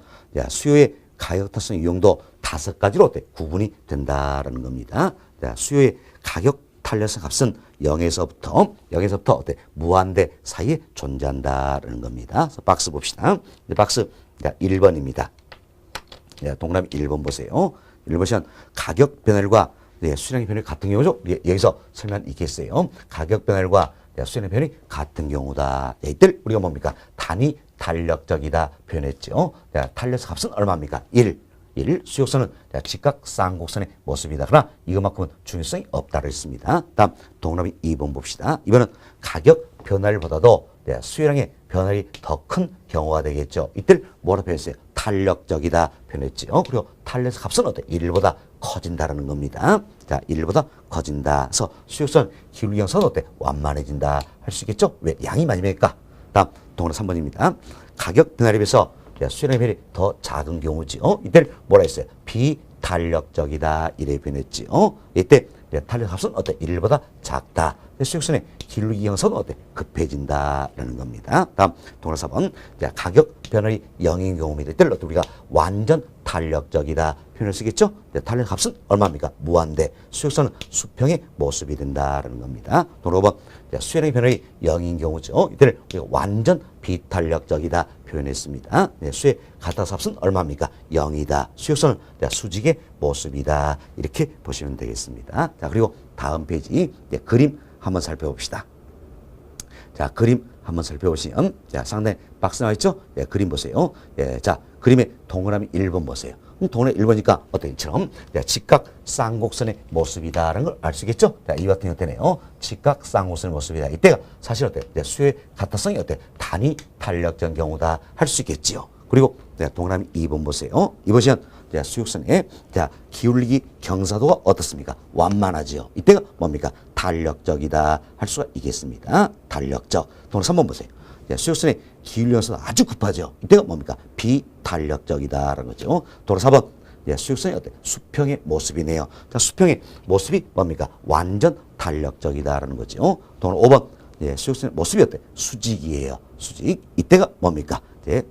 수요의 가격 탈성 유형도 5가지로 어때? 구분이 된다라는 겁니다. 수요의 가격 탄력성 값은 0에서부터 어때? 무한대 사이에 존재한다라는 겁니다. 그래서 박스 봅시다. 박스 1번입니다. 동그라미 1번 보세요. 1번 보시면 가격 변화율과 수량의 변화율이 같은 경우죠. 여기서 설명 있겠어요. 가격 변화율과 수량의 변화율이 같은 경우다. 이때 우리가 뭡니까? 단위 탄력적이다 표현했죠. 탄력성 값은 얼마입니까? 1. 수요선은 직각쌍곡선의 모습이다. 그러나 이것만큼은 중요성이 없다고 했습니다. 다음 동그라미 2번 봅시다. 이번은 가격 변화율보다도 수요량의 변화율이 더 큰 경우가 되겠죠. 이때 뭐라 표현했어요? 탄력적이다 표현했죠. 그리고 탄력성 값은 어때? 1보다 커진다라는 겁니다. 자, 1보다 커진다. 그래서 수요선 기울기 형성은 어때? 완만해진다 할 수 있겠죠. 왜? 양이 많이 되니까. 다음 동그라미 3번입니다. 가격 변화율에 비해서 수요량의 변이 더 작은 경우지요. 이때는 뭐라 했어요? 비탄력적이다 이래 표현했지요. 이때 탄력 값은 어때? 1보다 작다. 수익선의 기울기 형성은 어때? 급해진다라는 겁니다. 다음 동그라미 4번 가격 변화율이 0인 경우입니다. 이때는 어때? 우리가 완전 탄력적이다 표현을 쓰겠죠. 탄력 값은 얼마입니까? 무한대. 수익선은 수평의 모습이 된다라는 겁니다. 동그라미 5번 수요량의 변화율이 0인 경우죠. 이때는 우리가 완전 비탄력적이다 표현했습니다. 수의 가타값은 얼마입니까? 0이다. 수익선은 수직의 모습이다. 이렇게 보시면 되겠습니다. 자, 그리고 다음 페이지 그림 한번 살펴봅시다. 자, 그림 한번 살펴보시면 상단에 박스 나와 있죠? 그림 보세요. 자, 그림의 동그라미 1번 보세요. 동그라미 1번이니까 어떤 이처럼 직각 쌍곡선의 모습이다라는 걸 알 수 있겠죠? 이 같은 형태네요. 직각 쌍곡선의 모습이다. 이때가 사실 어때? 수의 가타성이 어때? 단위 탄력적인 경우다 할 수 있겠지요. 그리고 동그라미 2번 보세요. 이보시면 수직선의 기울기 경사도가 어떻습니까? 완만하지요. 이때가 뭡니까? 탄력적이다 할 수가 있겠습니다. 탄력적. 동그라미 3번 보세요. 수직선의 기울기 경사도가 아주 급하죠. 이때가 뭡니까? 비탄력적이다라는 거죠. 동그라미 4번 수직선이 어때? 수평의 모습이네요. 자, 수평의 모습이 뭡니까? 완전 탄력적이다라는 거죠. 동그라미 5번 수직선의 모습이 어때? 수직이에요. 수직. 이때가 뭡니까?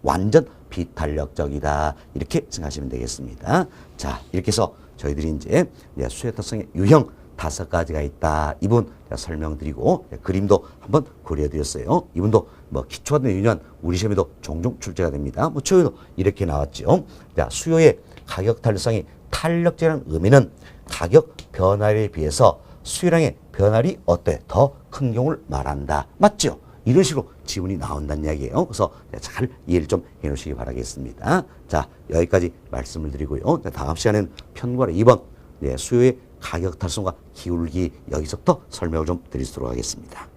완전 비탄력적이다. 이렇게 생각하시면 되겠습니다. 자, 이렇게 해서 저희들이 이제 수요 탄성의 유형 5가지가 있다. 이분 설명드리고 그림도 한번 그려드렸어요. 이분도 뭐 기초가 된 유년 우리 시험에도 종종 출제가 됩니다. 뭐 최근에도 이렇게 나왔죠. 자, 수요의 가격 탄력성이 탄력적이라는 의미는 가격 변화에 비해서 수요량의 변화율이 어때? 더 큰 경우를 말한다. 맞죠? 이런 식으로 지문이 나온다는 이야기예요. 그래서 잘 이해를 좀 해놓으시기 바라겠습니다. 자, 여기까지 말씀을 드리고요. 다음 시간에는 편과의 2번 수요의 가격 탈성과 기울기 여기서부터 설명을 좀 드리도록 하겠습니다.